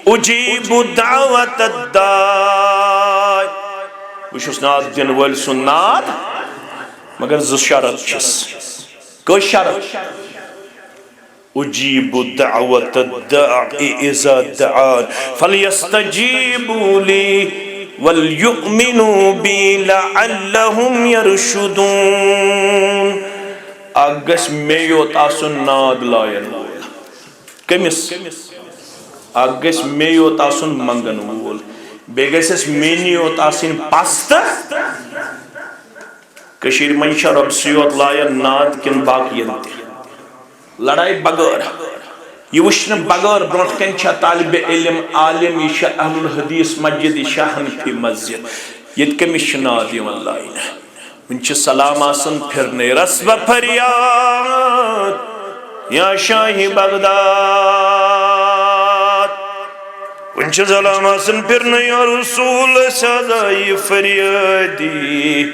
اجیب دعوت الداع وشس ناد دن ول سن ناد مگر ز شرط چھس کس شرط اجیب دعوت الداع اذا دعان فلیستجیبوا لی وَلْيُؤْمِنُوا بِي لَعَلَّهُمْ يَرْشُدُونَ اگس میوت آسن ناد لائن وول کمس اگس میوت آسن منگن وول بیگس مینیوت آسن پست کشیر منشا رب سیوت لائن ناد کن باقی انتی لڑائی بغیر یہ وشن بغیر برونٹ کن چھا طالب علم عالم یہ اہل الحدیث مسجد شاہن فی مسجد یہ کمیش ناد یون لائن ونچ سلام آسن پھرنے رسب فریاد یا شاہ بغداد ونچ سلام آسن پھرنے یا رسول سزائی فریادی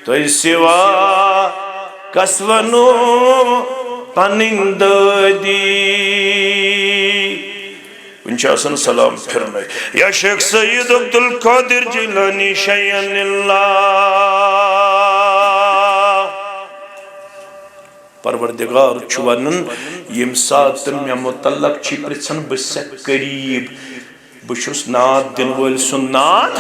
تو سوا کسونو پنندی ونچاسن سلام پھرنے یا شیخ سید عبدالقادر جیلانی شیئن اللہ پروردگار چوانن یم ساتن میں متعلق چی پرچن بس قریب بشس ناد دن ویل سن ناد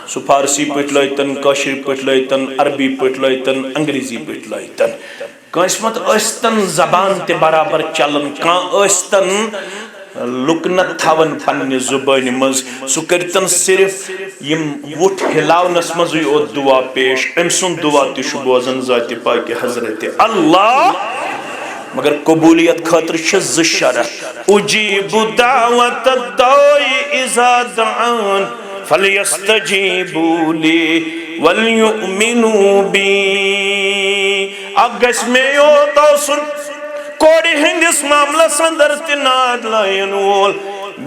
سو فارسی پٹ لائتن کاشر پٹ لائتن عربی پٹ لائتن انگریزی پٹ لائتن قسمت استن زبان تے برابر چلن کان استن لکنت تھاون پنی زبانی مز سو کرتن صرف یم وٹ ہلاونس مزوی او دعا پیش امسن دعا تی شبوزن ذات پاک حضرت اللہ مگر قبولیت خاطر شز شرح اجیب دعوت الدائی اذا دعان فلیستجیبوا لی ولیؤمنوا بی اگس میں یوتا سن کوڑی ہندس معاملہ سندر تناد لائن وول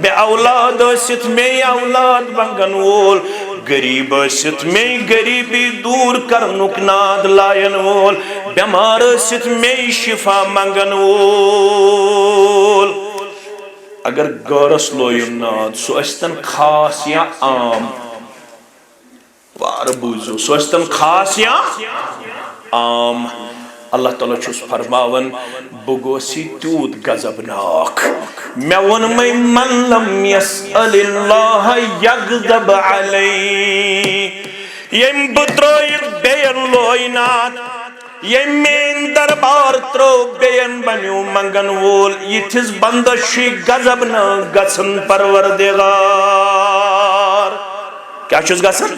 بے اولاد ست میں اولاد بنگن وول غریب ست میں غریبی دور کرنک ناد لائن وول بیمار ست میں شفا منگن وول اگر گورس لویم ناد سو استن خاص یا عام وار بوزو سو استن خاص یا عام اللہ تعالیٰ چھس فرماون بگوسی تود غضبناک میں ون میں من لم یسأل اللہ یغضب علی یم بتروید بین لوینات یم مین دربار ترو بین بنیو منگن وول یہ تھز بندشی غضبنا گسن پروردگار کیا چھس گسن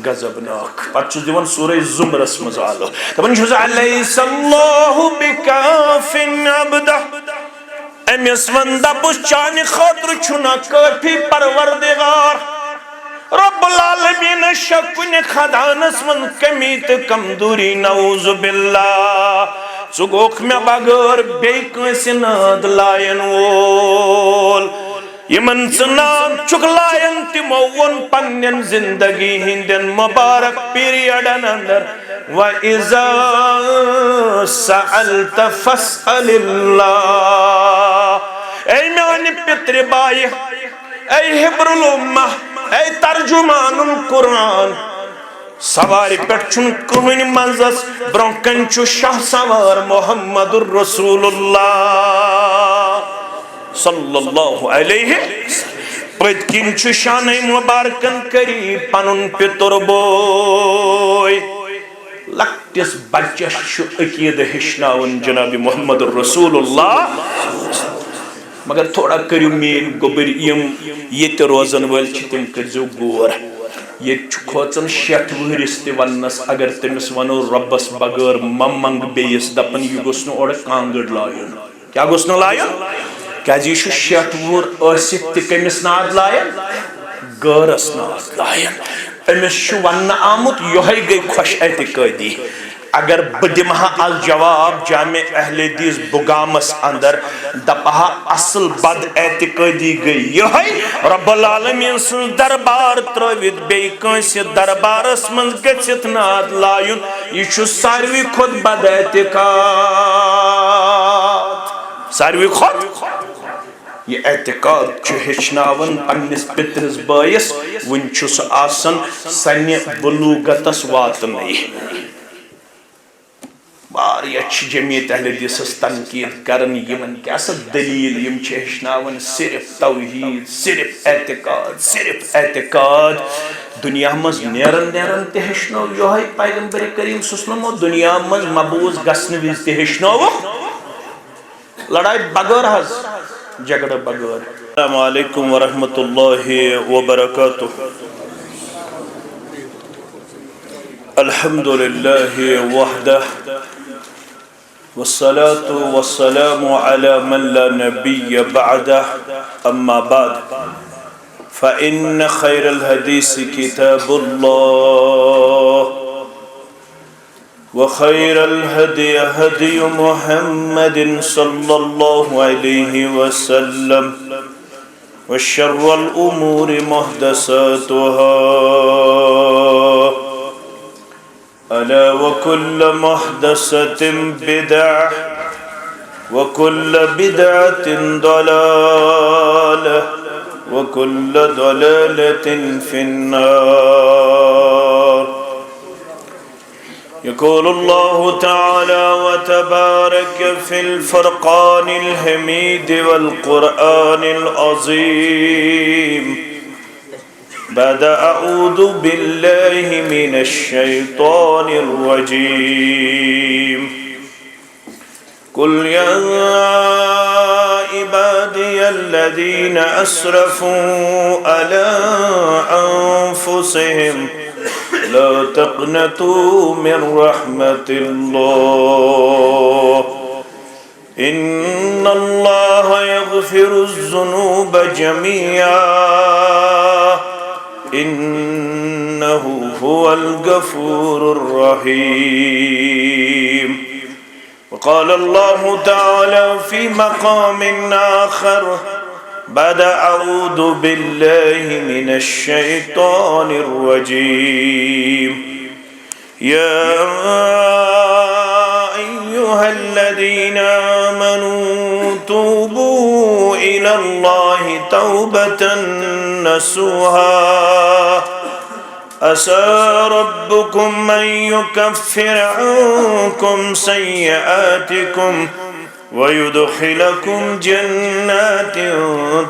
غضبناک پچھس دیون سورہ زمرس مزالو تبن چھس علیس اللہ بکافن عبدہ امیس وندہ بس چانی خاطر چھنا کافی پروردگار رب العالمین شکن خدانس من کمیت کمدوری نعوذ باللہ سگوک میں بغیر بیکنس ناد لائن وول یمن سنان چک لائن تمون پنین زندگی ہندن مبارک پیریڈن اندر وَإِذَا سَأَلْتَ فَاسْأَلِ اللَّهِ اے میانی پتر بائی اے حبر الامہ اے ترجمان القرآن سواری پیٹ چون کہنی منزس برونکن چو شاہ سوار محمد الرسول اللہ صلی اللہ علیہ پت کن چو شان مبارکن کری پنن پتر بوئی لکتس بچش شو عقید ہشناون جناب محمد الرسول اللہ مگر تھوڑا کریو مین گوبر یم یہ روزن ول تم کرزو گور یہ کھوچن شیٹ وہرس تہ ونس اگر تمس ونو ربس بغیر ممنگ بیس دپن یہ گوس نہ اور کانگڑ لائن کیا گوس نہ لائن کیا جی شو شیٹ وہر ٲسِتھ تہ کمس ناد لائن گورس ناد لائن امس شو ون آمت یہ گئی خوش اعتقادی اگر بدمہا الجواب جامع اہل حدیث بگامس اندر دپہا اصل بد اعتقادی گئی یہ رب العالمین سن دربار تروید بے کنس دربارس من گچت ناد لائن یہ چھو ساروی خود بد اعتقاد ساروی خود یہ اعتقاد ہچناون پنس پترس بائس ون چھس آسن سنہ بلوغتس واتنی واریاہ جمعیت اہل حدیثس تنقید کرن یمن کیا سا دلیل یم چھ ہچناون صرف توحید صرف اعتقاد دنیا مز نیرن تہ ہچنو یہ پیغمبر کریم صلی اللہ علیہ وسلم دنیا مز مبوز گسن وز تہ ہچنو لڑائی بغیر حض جگڑ بغیر. السلام علیکم ورحمۃ اللہ وبرکاتہ. الحمد للہ وحدہ والصلاة والسلام على من لا نبي بعده أما بعد فإن خير الحديث كتاب الله وخير الهدي هدي محمد صلى الله عليه وسلم وشر الأمور محدثاتها ألا وكل محدثة بدعة وكل بدعة ضلالة وكل ضلالة في النار. يقول الله تعالى وتبارك في الفرقان الحميد والقرآن العظيم بعد أعوذ بالله من الشيطان الرجيم قل يا عبادي الذين أسرفوا على أنفسهم لا تقنطوا من رحمة الله إن الله يغفر الذنوب جميعا إنه هو الغفور الرحيم. وقال الله تعالى في مقام آخر بعد أعوذ بالله من الشيطان الرجيم يا أيها الذين آمنوا توبوا إلى الله توبة نصوحا عسى ربكم أن يكفر عنكم سيئاتكم ويدخلكم جنات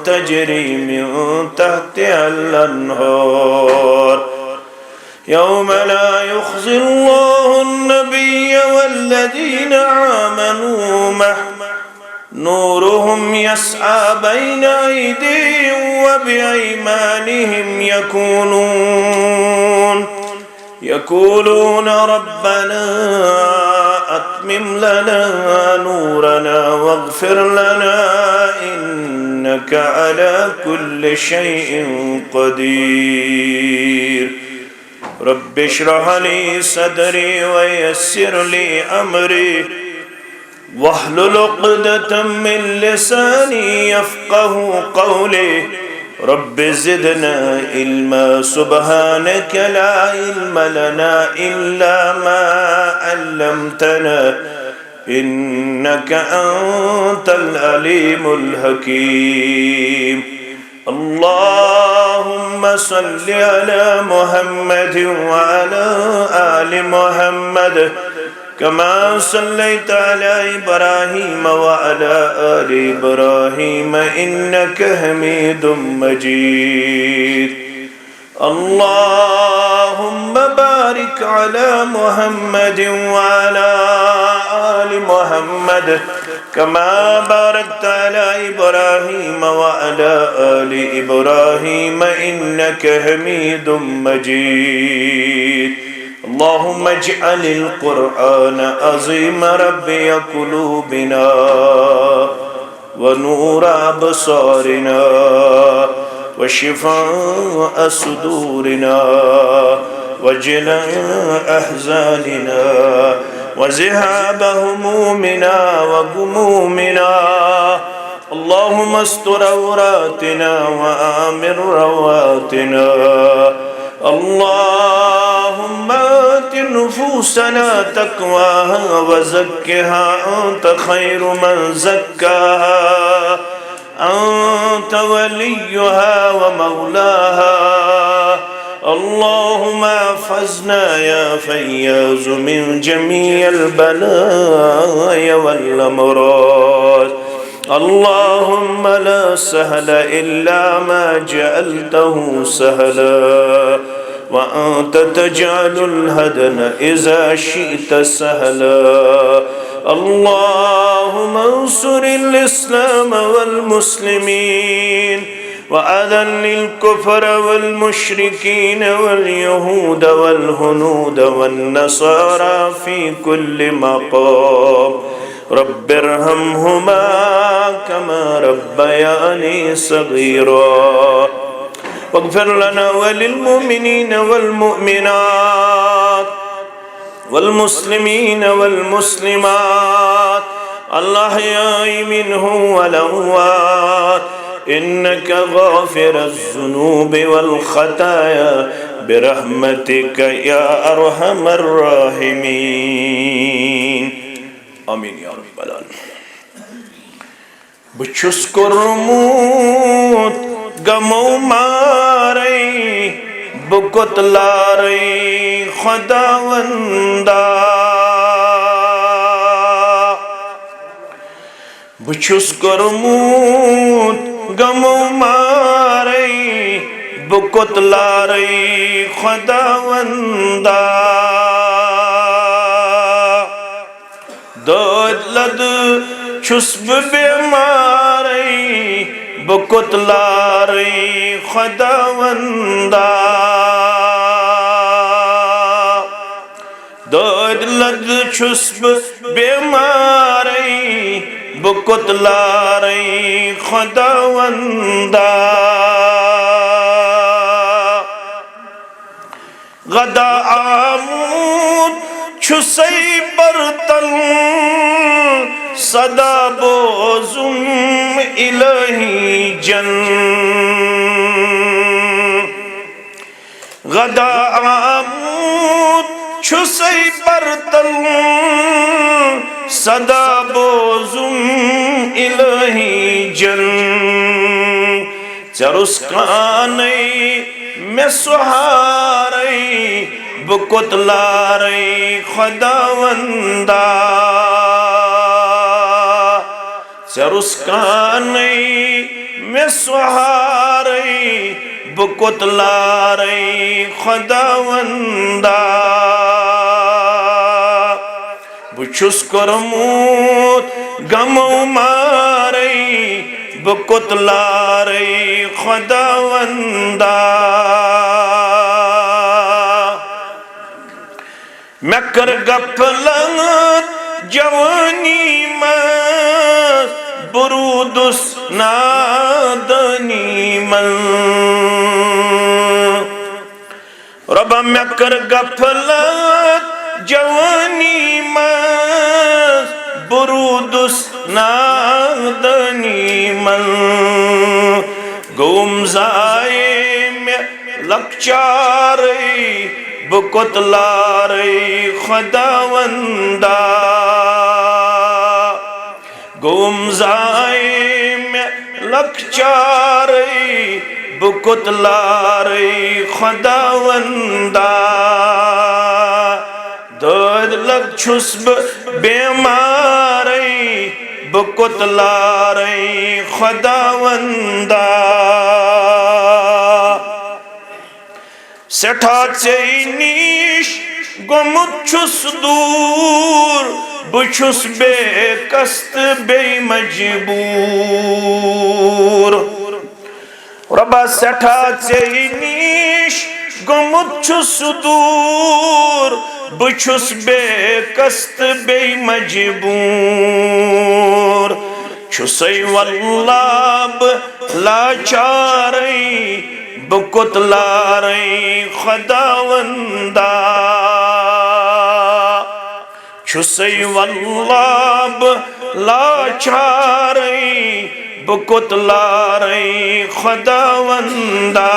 تجري من تحتها الأنهار يوم لا يخزي الله النبي والذين آمنوا معه نورهم يسعى بين أيديهم وبأيمانهم يقولون ربنا أتمم لنا نورنا واغفر لنا إنك على كل شيء قدير. رب اشرح لي صدري ويسر لي أمري واحلل عقدة من لساني يفقه قولي رب زدنا علما سبحانك لا علم لنا إلا ما علمتنا إنك أنت العليم الحكيم. اللهم صل على محمد وعلى آل محمد كما صليت على إبراهيم وعلى آل إبراهيم إنك حميد مجيد. اللهم بارك على محمد وعلى آل محمد كما باركت على إبراهيم وعلى آل إبراهيم إنك حميد مجيد. اللهم اجعل القرآن عظيم ربي قلوبنا ونور أبصارنا وشفاء صدورنا وجلاء أحزاننا وذهاب همومنا وغمومنا. اللهم استر عوراتنا وآمن رواتنا. اللهم آت نفوسنا تقواها وزكها أنت خير من زكاها أنت وليها ومولاها. اللهم احفظنا يا فياض من جميع البلايا والأمراض. اللهم لا سهل إلا ما جعلته سهلا، وأنت تجعل الهدن إذا شئت سهلا. اللهم انصر الإسلام والمسلمين، وأذل الكفر والمشركين واليهود والهنود والنصارى في كل مقام. رب ارحمهما كما ربياني صغيرا. واغفر لنا وللمؤمنين والمؤمنات والمسلمين والمسلمات الأحياء منهم والأموات، إنك غافر الذنوب والخطايا برحمتك يا أرحم الراحمين. آمين يا رب العالمين. بچھس کرموت غمو مارئی بکت لارئی خداوندا. بچھس کرموت غمو مارئی بکت لارئی خداوندا. دود لد چھس بیمارئی بکت لارئی خداوندا. دود لد چھس بیمارئی بکت لارئی خداوندا. غدا آمود چھسی برتن صدا بوزم الہی جن. غدا آمود چھسی برتن صدا بوزم الہی جن. چرسکانی میں سہارئی بکت لارئی خداوندا. چرسکانی میں سہارئی بکت لارئی خداوندا. بچھس کرموت غمو مارئی بکت لارئی خداوندا. میں کر غفلت جوانی میں برودس نادنی من. ربا میں کر غفلت جوانی میں برودس نادنی من. گم زائے میں لکچارئی بکت لارئی خداوندا. گم زائے میں لکچارئی بکت لارئی خداوندا. دود لگ چھس بیمارئی بکت لارئی خداوندا. سٹھا چئی نیش گمت چھس دور بچھس بے قصد بے مجبور. ربا سٹھا چئی نیش گمت چھس دور بچھس بے قصد بے مجبور. چھسئی واللہ لاچارئی بکت لارئی خداوندا. چھسئی واللہ لاچارئی بکت لارئی خداوندا.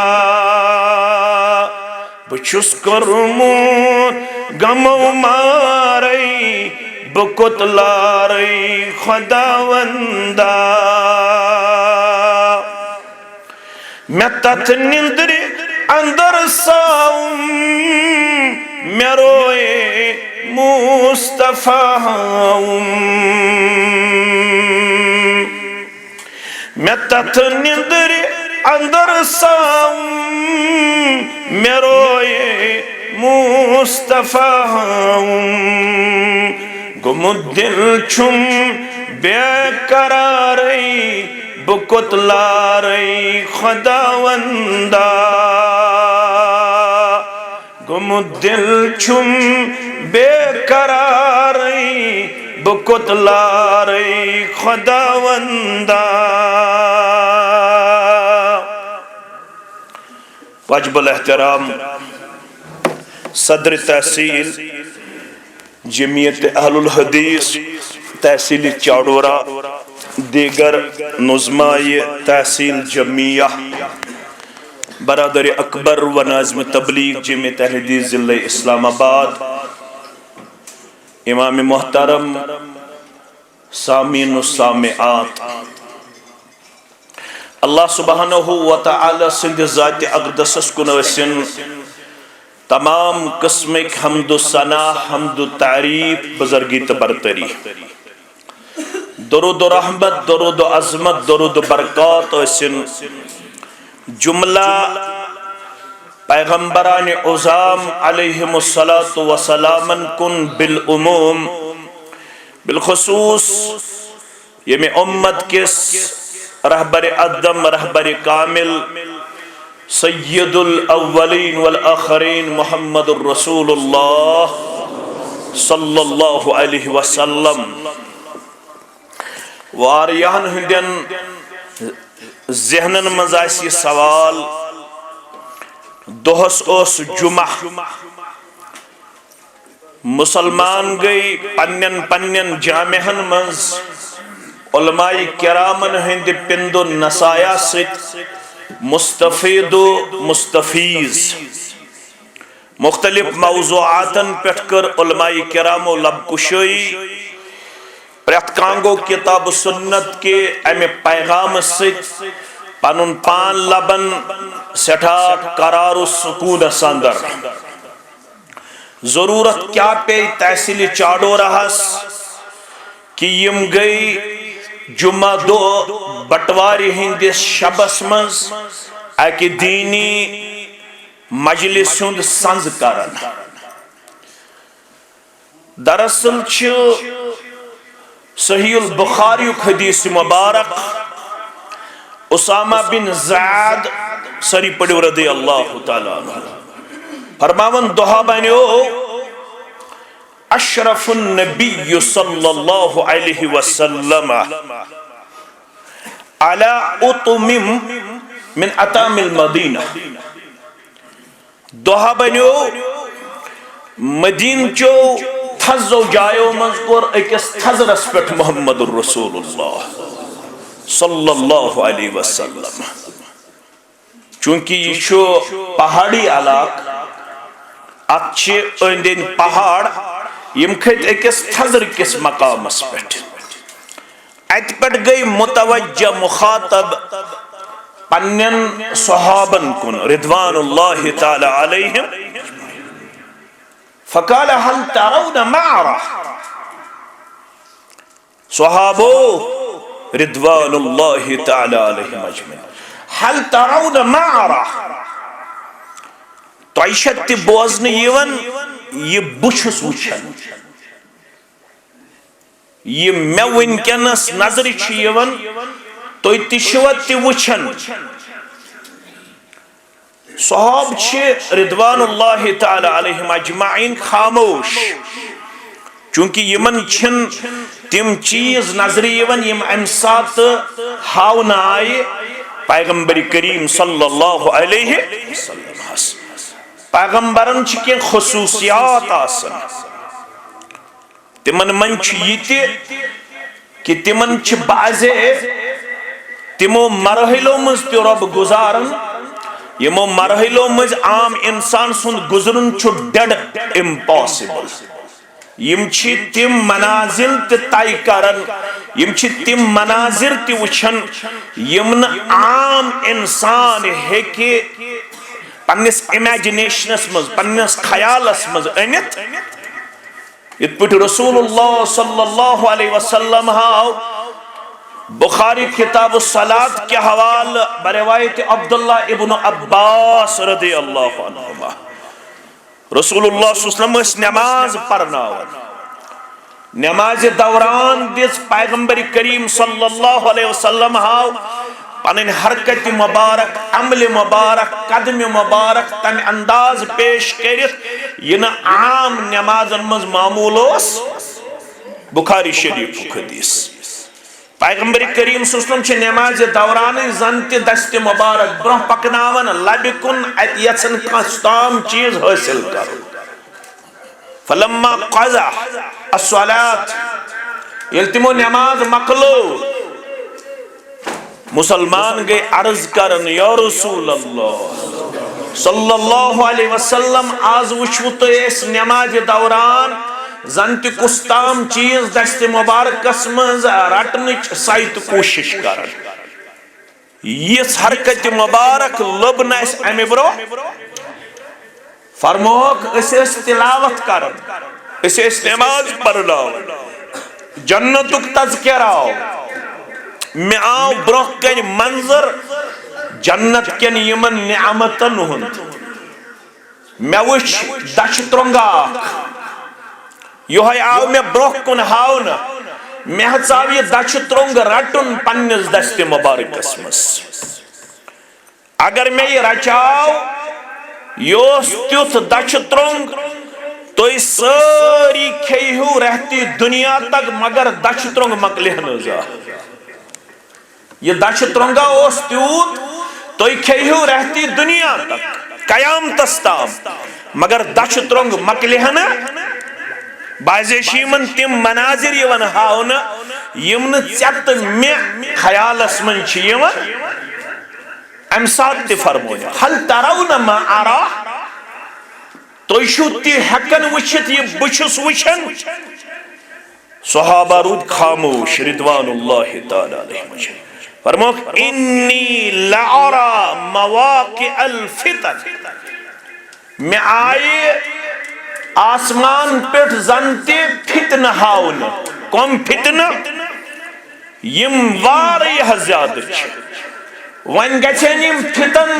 بچھس کرموت غمو مارئی بکت لارئی خداوندا. میں تتھ نندری اندر ساؤں میں روئے مصطفیٰ ہوں میں تتھ نندری اندر ساؤں میں روئے مصطفیٰ ہوں گمت دل چھم بے قراری بکت لارئی خداوندہ گمت دل چھم بے قراری بکت لارئی خداوندہ واجب الاحترام صدر تحصیل جمعیت اہل الحدیث تحصیل چاڑورہ دیگر نظمائے تحصیل جمعیہ برادر اکبر و ناظم تبلیغ جمعیت اہل حدیث ضلع اسلام آباد امام محترم سامعین و سامعات اللہ سبحانہ و تعالی سند ذات اقدس کن ورسن تمام قسمک حمد و ثنا حمد و تعریف بزرگی تبرتری درود و رحمت درود و عظمت درود و برکات ورسن جملہ پیغمبران عظام علیہم السلام کن بالعموم بالخصوص یہ امت کس رہبر ادم رہبر کامل سید الاولین والآخرین محمد الرسول اللہ صلی اللہ علیہ وسلم واریان ہندین ذہنن مزاسی سوال دوہس اوس جمعہ مسلمان گئی پنین پنین جامعن مز علماء کرامن ہند پند و نصایہ ست مستفید و مستفیض مختلف موضوعاتن پیٹھ کر علماء کرام و لب کشوئی پریت کانگو کتاب سنت کے ایم پیغام ست پانن پان لبن سٹھا قرار و سکون ساندر ضرورت کیا پہ تحصیل چاڑو رہس کہ یم گئی جمعہ دو بٹواری ہندس شبس مز ایک دینی مجلس ہند سنز کرن دراصل چھ صحیح البخاری حدیث مبارک اسامہ بن زید سری پڑھو رضی اللہ تعالیٰ عنہ فرماون دہا بنیو اشرف النبی صلی اللہ علیہ وسلم على اطم من اطام المدینہ دہا بنیو مدین چو تھزو جایو مذکور اکس تھزرس پیٹھ محمد الرسول اللہ صلی اللہ علیہ وسلم چونکہ یہ شو پہاڑی علاق اچھے اندین پہاڑ یم کھت اکس تھزر کس مقام اس پیٹھ ایت پیٹھ گئی متوجہ مخاطب پنین صحابن کن رضوان اللہ تعالی علیہم فقال هل ترون معرہ صحابو رضوان اللہ تعالی علیہم اجمعین هل ترون معرہ تو عیشت تی بوزن یون یہ بچھس وچھن یہ میں ونکنس نظر چیون تو اتشوت تی وچھن صحاب چھے رضوان اللہ تعالی علیہم اجمعین خاموش چونکہ یمن چھن تم چیز نظر یون یم امسات ہاونا آئے پیغمبر کریم صلی اللہ علیہ وسلم پیغمبرن چکے خصوصیات آسن تمن من چیتے کہ تمن چھ بازے تمو مرحلوں مز تی رب گزارن یمو مرحلوں مز عام انسان سن گزرن چھو ڈیڈ امپاسبل یم چھ تم منازل تے طے کرن یم چھ تم مناظر تے وچھن یم نہ عام انسان ہیکہ پنس امیجنیشنس مز پنس خیالس مز انت یت پٹ رسول اللہ صلی اللہ علیہ وسلم ہاو بخاری کتاب الصلاة کے حوال بروایت عبداللہ ابن عباس رضی اللہ عنہما رسول اللہ صلی اللہ علیہ وسلم نماز پڑھناون نماز دوران دس پیغمبر کریم صلی اللہ علیہ وسلم ہاو پنن حرکت مبارک عمل مبارک قدم مبارک تم انداز پیش کرت یہ نہ عام نمازن مز معمول اس بخاری شریف حدیث پیغمبر کریم صلی اللہ علیہ وسلم نماز دوران زنت دست مبارک برہ پکناون لبکن ات یسن کستام چیز حاصل کرو فلما قضا الصلاة یلتمو نماز مقلو مسلمان گئے عرض کرن یا رسول اللہ صلی اللہ علیہ وسلم آز وچھو تو اس نماز دوران زنت کستام چیز دست مبارک اسمز رٹنچ سائت کوشش کرن یہ حرکت مبارک لبن اس امی برو فرموک اسے تلاوت کرن اسے نماز پڑھناو جنتک تذکراو میں آو برہ کن منظر جنت کن یمن نعمتن ہند میں وچ دش ترنگاک یہ آو میں برہ کن ہاؤن میں ہچاو یہ دش ترنگ رٹن پنس دست مبارک اسمس اگر میں یہ رچاو یہ تیوت دش ترنگ تو اس ساری کھیہو رہتی دنیا تک مگر دش ترنگ مکلہ نزا یہ دش ترنگا اس تیوت تو یہ کھیہو رہتی دنیا تک قیام تستام مگر دش ترنگ مکلہ نا بعض شیمن تم مناظر یون ہاؤن یمن چت میں خیال اسمن چیون امسات تی فرمویا حل ترون ما ارا تو ایشو تی حقن وچھت یہ بچس وچھن صحابہ رود خاموش رضوان اللہ تعالی علیہ وسلم فرموک انی لعرا مواقع الفتن میں آئے آسمان پیٹ زنتے فتن ہاؤن کم فتن یم واریہ زیادہ چھے ون گچھن یم فتن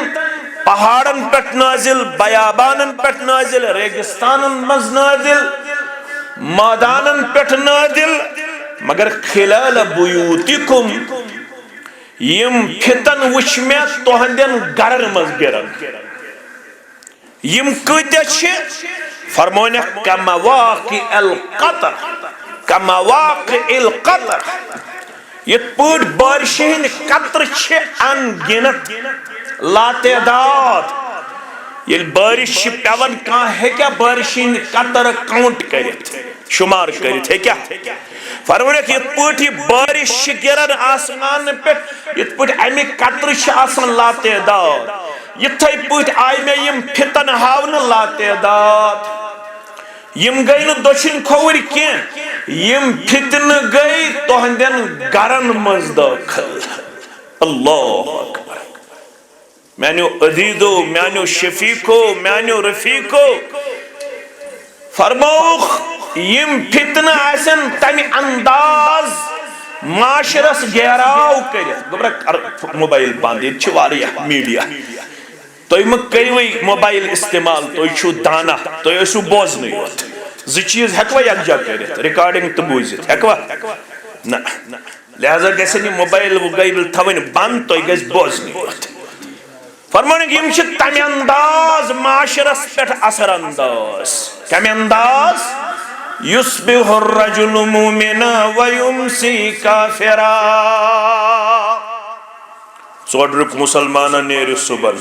پہاڑن پیٹ نازل بیابانن پیٹ نازل ریگستانن مز نازل مادانن پیٹ نازل مگر خلال بیوتکم یم فتن وچھ میں توہندین گرن مز گرن یم کتے چھے فرمونے کمواقع القطر کمواقع القطر یہ پوٹ بارشین قطر چھے انگنت لا تعداد یہ بارش پیون کہاں ہے کیا بارشین قطر کاؤنٹ کرت شمار کرت ہے کیا فرمونے کہ یہ پوٹی بارش گرن آسمان پہ یہ پوٹ امی قطر چھے آسان لا تعداد یہ تھائی پوٹ آئی میں یم فتن ہاون لا تعداد یم گئی نو دوچن کھوری کین یم فتن گئی تو ہندین گرن مزداخل اللہ اکبر مینو عزیزو مینو شفیقو مینو رفیقو فرموخ یم فتن ایسن تمی انداز معاشرس گہراو کرت گبرک موبائل باندید چھواری میڈیا تو یہ کریوئی موبائل استعمال تو یہ چھو دانا تو یہ سو بوز نہیں ہوتا زی چیز ہکوا یک جا کرت ریکارڈنگ تو بوزت ہکوا نا لہذا کیسے نہیں موبائل وہ گئی تھوین بند تو یہ گیس بوز نہیں ہوتا فرمانے کہ یہ تمی انداز معاشرس پیٹ اثر انداز کمی انداز یسبح الرجل مومنا ویمسی کافرا سوڑرک مسلمانہ نیر صبح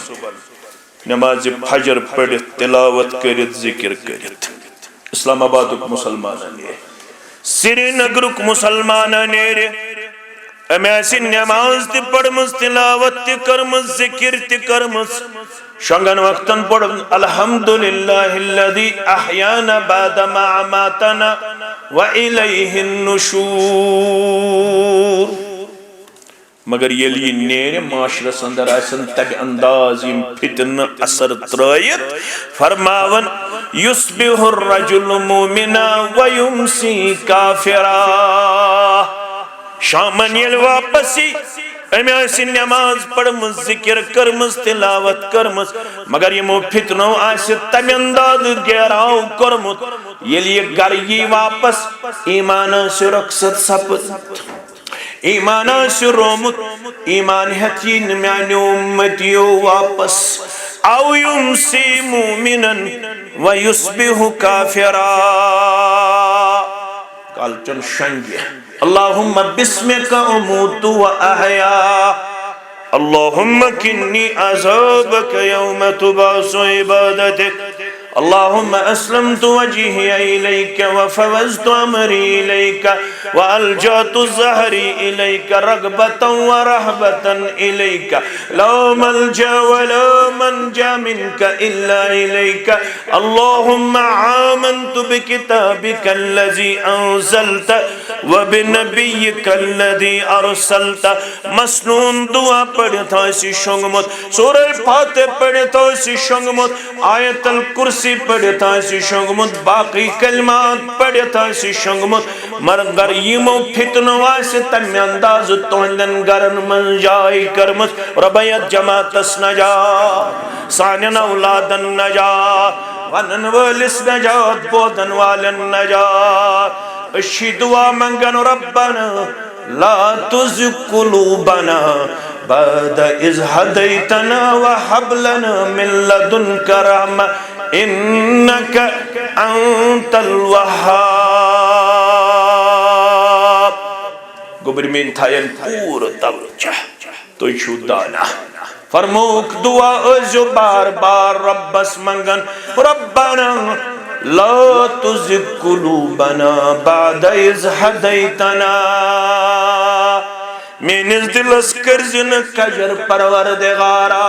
نماز فجر پڑھت تلاوت کرت ذکر کرت اسلام آباد مسلمانہ نیر سری نگرک مسلمانہ نیر امی آسی نماز تی پڑھمز تلاوت تی کرمز ذکر تی کرمز شنگن وقتن پڑھن الحمدللہ الذی احیانا بعد ما اماتنا وإلیہ النشور. مگر یلی نیر معاشرس اندر آسن تب انداز یم فتن اثر ترائیت فرماون یصبح الرجل مومنا ویمسی کافرا. شامن یل واپسی امی آسی نماز پڑھمز ذکر کرمز تلاوت کرمز مگر یمو فتنو آسی تب انداز گیراو کرمت یلی گر یہ واپس ایمان سے رخصت سپت ایمان سے رومت ایمان حتین میانی امتیو واپس او یمسی مومنا ویصبح کافرا. کال چل شنگی اللہم بسمک اموت و احیا اللہم کنی عذابک یوم تبعث عبادتک اللہم اسلمت وجہی الیک وفوضت امری الیک والجات ظہری الیک رغبتا ورہبتا الیک لا ملجا ولا منجا منک الا الیک اللہم آمنت بکتابک الذی انزلت وبنبیک الذی ارسلت. مسنون دعا پڑھتا اسی شنگمت سورہ فاتح پڑھتا اسی شنگمت آیت الکرسی پڑھتا اسی شنگمت باقی کلمات پڑھتا اسی شنگمت مرگر یمو فتنو آسی تمی انداز توندن گرن من جائی کرمت ربیت جماعتس نجات سانین اولادن نجات ونن والس نجات بودن والن نجات. اشی دعا منگن ربنا لا تزغ قلوبنا بعد اذ ہدیتنا وہب لنا من لدنک رحمہ انک انت الوہاب. گبر میں انتھائین پور توجہ تو چھو دانا فرموک دعا ازو بار بار ربس منگن ربنا لا تزغ قلوبنا بعد اذ ہدیتنا. مینس دلس کرزن کجر پروردگارا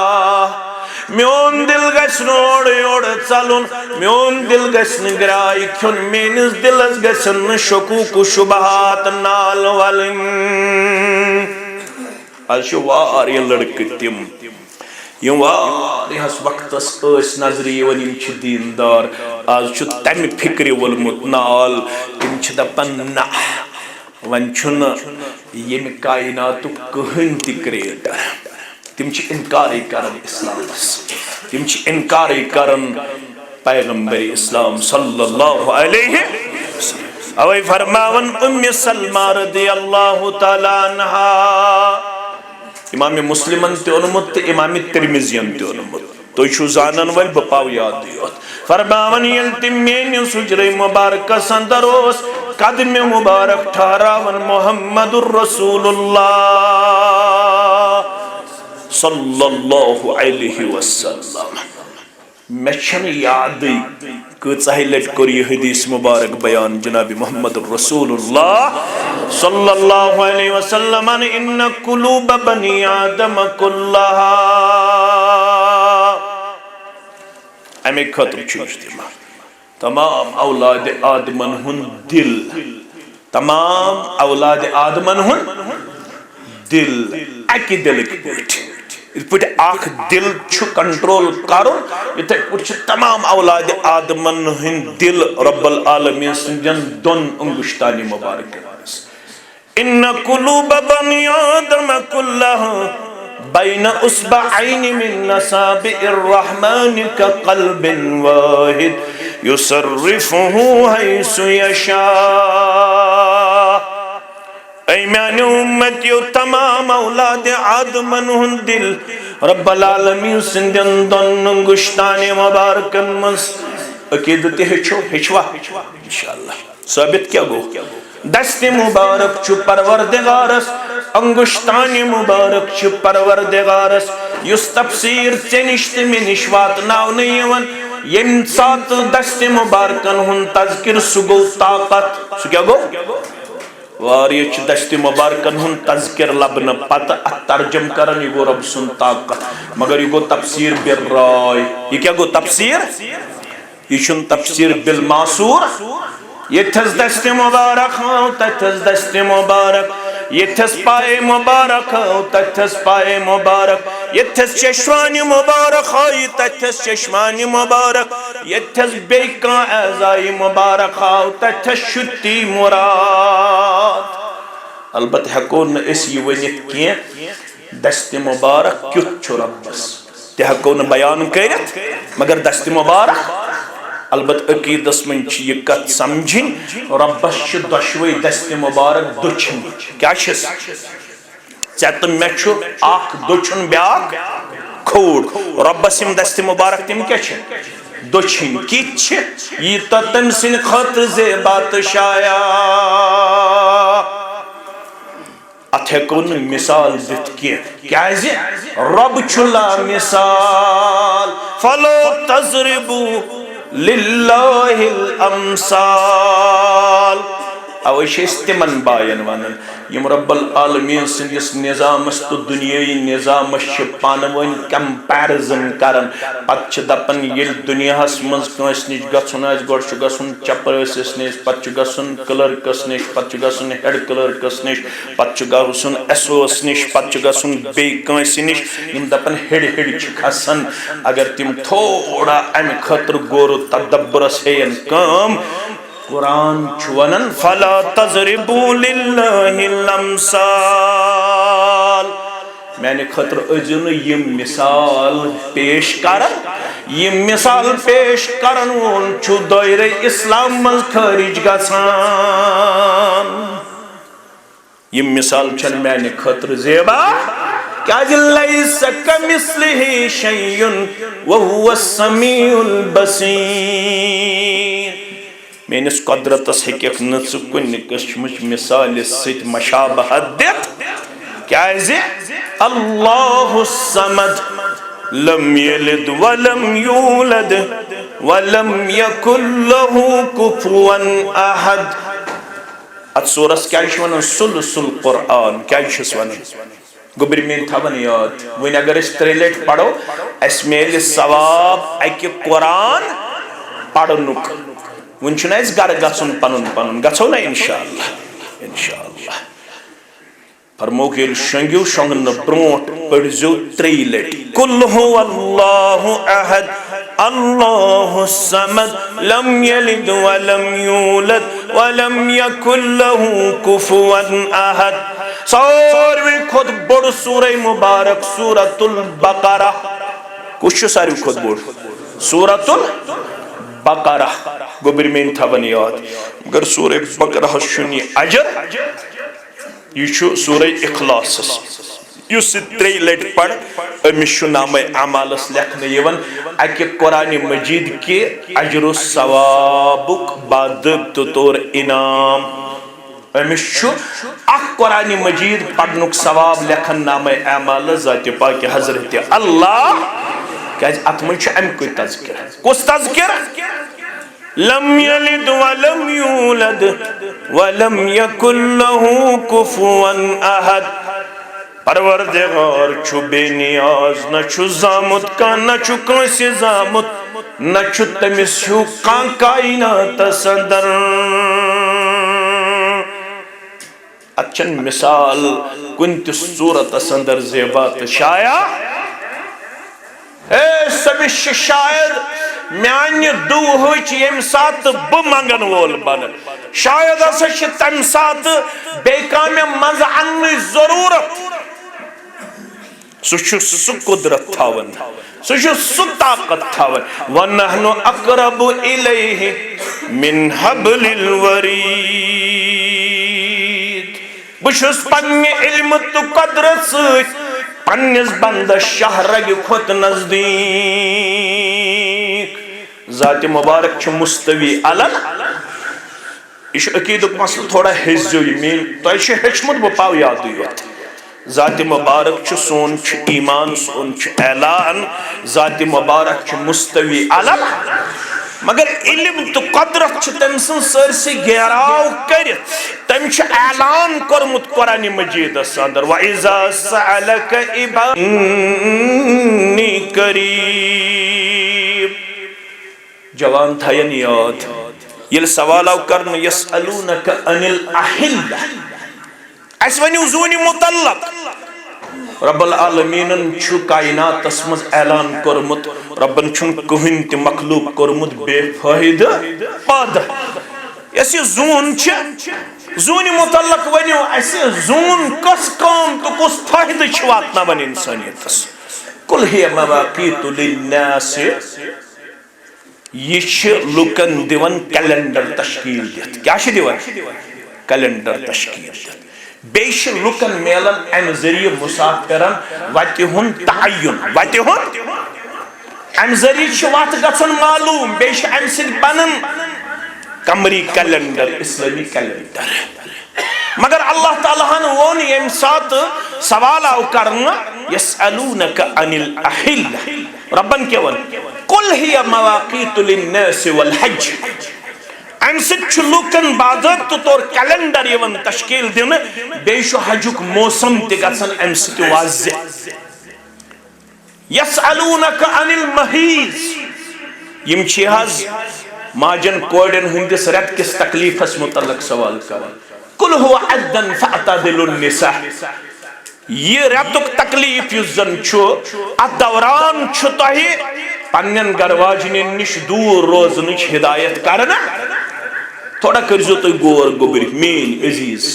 میون دل گسن اوڑ اوڑ چلن میون دل گسن گرائی کھن مینس دلس گسن شکوک و شبہات نال ولن. آج واری لڑک تم یم واری ہس وقتس اس نظری ونیم چھ دیندار آج چھ تم فکری ولمت نال تم چھ دپن نا ون چھن یم کائنات کہن تی کریٹر تم چھ انکاری کرن اسلامس تم چھ انکاری کرن پیغمبر اسلام صلی اللہ علیہ وسلم. اوی فرماون ام سلمہ رضی اللہ تعالی عنہا امام مسلمن تے انمت امام ترمذین تے انمت تو چھو زانن ول بپاو یاد دیوت فرماون یلتم مین سجر مبارک سندروس قدم مبارک ٹھہراون محمد الرسول اللہ صلی اللہ علیہ وسلم. میں چھن یاد کچھ لٹ کر یہ حدیث مبارک بیان جناب محمد الرسول اللہ صلی اللہ علیہ وسلم ان قلوب بنی آدم کلہا امی خطر چوش دیما تمام اولاد آدمن ہن دل تمام اولاد آدمن ہن دل اکی دل کی پوٹ اس پوٹ آخ دل چھو کنٹرول کرو یہ پوٹ تمام اولاد آدمن ہن دل رب العالمین سنجن دن انگشتانی مبارک ان قلوب بنی آدم کلہا بین اصبعین من نصابع الرحمن کا قلب واحد یصرفہ حیث یشاء. ایمان امتیو تمام اولاد آدمن ہن دل رب العالمین سندن دن انگشتان مبارکن مز عقیدتی ہچوا انشاءاللہ ثابت کیا گو دست مبارک چو پروردگارس انگشتان مبارک چو پروردگارس یس تفسیر چنشت میں نشوات ناو نیون یم سات دست مبارکن ہن تذکر سگو طاقت سو کیا گو واریچ دست مبارکن ہن تذکر لبن پتہ ترجم کرن یہ گو رب سن طاقت مگر یہ گو تفسیر بالرائے یہ کیا گو تفسیر یہ چھن تفسیر بالماسور یہ تھس دست مبارک ہوں تتھس دست مبارک یہ تھس پائے مبارک ہوں تتھس پائے مبارک یہ تھس چشمانی مبارک ہوں تتھس چشمانی مبارک یہ تھس بیکان اعزائی مبارک ہوں تتھس شتی مراد البتہ ہکون اس یہ ونیت کیا دست مبارک کیت چھو ربس تہ ہکون بیان کرت مگر دست مبارک البت عقیدس من یہ کت سمجھن ربس دشوی دست مبارک دچھن کیا چھس ژےٚ مے چھُ اکھ دچھن بیاکھ کھوڑ ربس یم دست مبارک تم کیا چھ دچھن کت چھ یہ تو تم سن خاطر زیبات شایا ات ہیکون مثال دت کیا رب چھُ لا مثال فلو تضربوا للہ الامثال اوش تمن باین ونن یم رب العالمین سندس نظامس تو دنیای نظامس پانون کمپیرزن کرن پتہ دپن یل دنیاہس مز کنس نش گھن گۄڈٕ گھن چپرٲسس نش پتہ گھن کلرکس نش پتہ گھن ہیڈ کلرکس نش پتہ گھن ایس اوس نش پتہ گھن بیٚیہِ کٲنٛسہِ نش یم دپن ہیڈ کھسن اگر تم تھوڑا امہ خاطر غور و تدبرس ہین کٲم قرآن چھوانن فلا تضربوا للہ الامثال میں نے خطر ازن یہ مثال پیش کرن یہ مثال پیش کرن وول چھو دائرہ اسلام مز خارج گژھان یہ مثال چھن میں نے خطر زیبا کیا لیس کمثلہ شیء وہو السمیع البصیر میانس قدرتس ہیکھ نہ کن قسمچ مثال ست مشابہت دت کیا اللہ الصمد لم یلد ولم یولد ولم یکن لہ کفوا احد ات سورس کیا ونان ثلث القرآن کیا ونان گوبر مین تھون یاد ون اگر اس 3 لٹ پڑھو اس میل ثواب اکہ قرآن پڑھنک ون چھنا اس گھر گھن پنن پنن گھو نا انشاءاللہ فرموک یل شنگیو شنگن برونٹ پڑھزو 3 لٹ قل هو اللہ احد اللہ الصمد لم یلد ولم یولد ولم یکن لہ کفوا احد ساروی خود بڑ سورہ مبارک سورۃ البقرہ کچھ ساروی خود بڑ سورۃ البقرہ گوبر مین تھون یاد مگر سورہ بقرہ شنی اجر یہ سورہ اخلاص اس 3 لٹ پڑھ امس نام اعمالس لکھنے یوان اکہ قرآن مجید کے اجر و ثوابک باضابطہ طور انعام امس اخ قرآن مجید پڑھنک ثواب لکھن نام اعمال ذات پاک حضرت اللہ کیاز ات من ام کوئی تذکر کس تذکر لم یلد ولم یولد ولم یکن لہ کفوا احد پروردگار چھو بے نیاز نہ چھو زامت کا نہ چھو کنسی زامت نہ چھو تمس ہو کان کائنات صدر اچھن مثال کنت صورت صدر زیبات شایا اے سبش شاید میانی دوہچ یم سات بمنگن وول بن شاید اسا تم سات بیکام مزعن ضرورت سو قدرت تھاون سو طاقت تھاون وَنَحْنُ أَقْرَبُ إِلَيْهِ مِنْ حَبْلِ الْوَرِيدِ بشس پنی علم تو قدرت سوچ پنیس بند شہرگ خود نزدیک ذات مبارک چھ مستوی علن اس عقیدک مسئلہ تھوڑا حضوی مین تو ایسے حچمت بپاو یاد ہوئی ذات مبارک چھ سون چھ ایمان سون چھ اعلان ذات مبارک چھ مستوی علم مگر علم تو قدرت چھ تم سن سرسی گیراو کرت تم چھ اعلان کرمت قرآن مجید اندر وَإِذَا سَأَلَكَ عِبَادِي إِنِّي قَرِيبٌ جوان تھین یاد یل سوال آو کرن یسألونک عن الأحلة اس ونیو زونی متعلق رب العالمین چھو کائنات اسمز اعلان کرمت ربن چھن کہن تی مخلوق کرمت بے فائدہ پاد اسی زون چھ زونی متعلق ونیو اسی زون کس کام تو کس فائدہ چھواتنا بن انسانیت اس کل ہی مواقیت للناس یہ چھ لکن دیون کیلنڈر تشکیل دیت کیا چھ دیون کیلنڈر تشکیل دیت بیش لکن میلن ام ذریعہ مسافرن وتی ہن تعین وتی ہن ام ذریعہ چھ وات گژھن معلوم بیش ام سن بنن قمری کیلنڈر اسلامی کیلنڈر مگر اللہ تعالیٰ ہن وون یم سات سوال آو کرنا یسألونک عن الأحلة ربن کیا ون قل ہی مواقیت للناس والحج ام سچ لوکن باضابطہ طور کیلنڈر یون تشکیل دن بیشو حجک موسم تگسن ام سچ واضح یسألونک عن المحیض یم چیز ماجن کوڑن ہندس رت کس تکلیف اس متعلق سوال کرن قل هو عدن فاعتدلوا النساء یہ رتک تکلیف یزن چھو ادوران چھو تہی پنن گرواجنین نش دور روزنچ ہدایت کرنا تھوڑا کرزو تو گور گوبر مین عزیز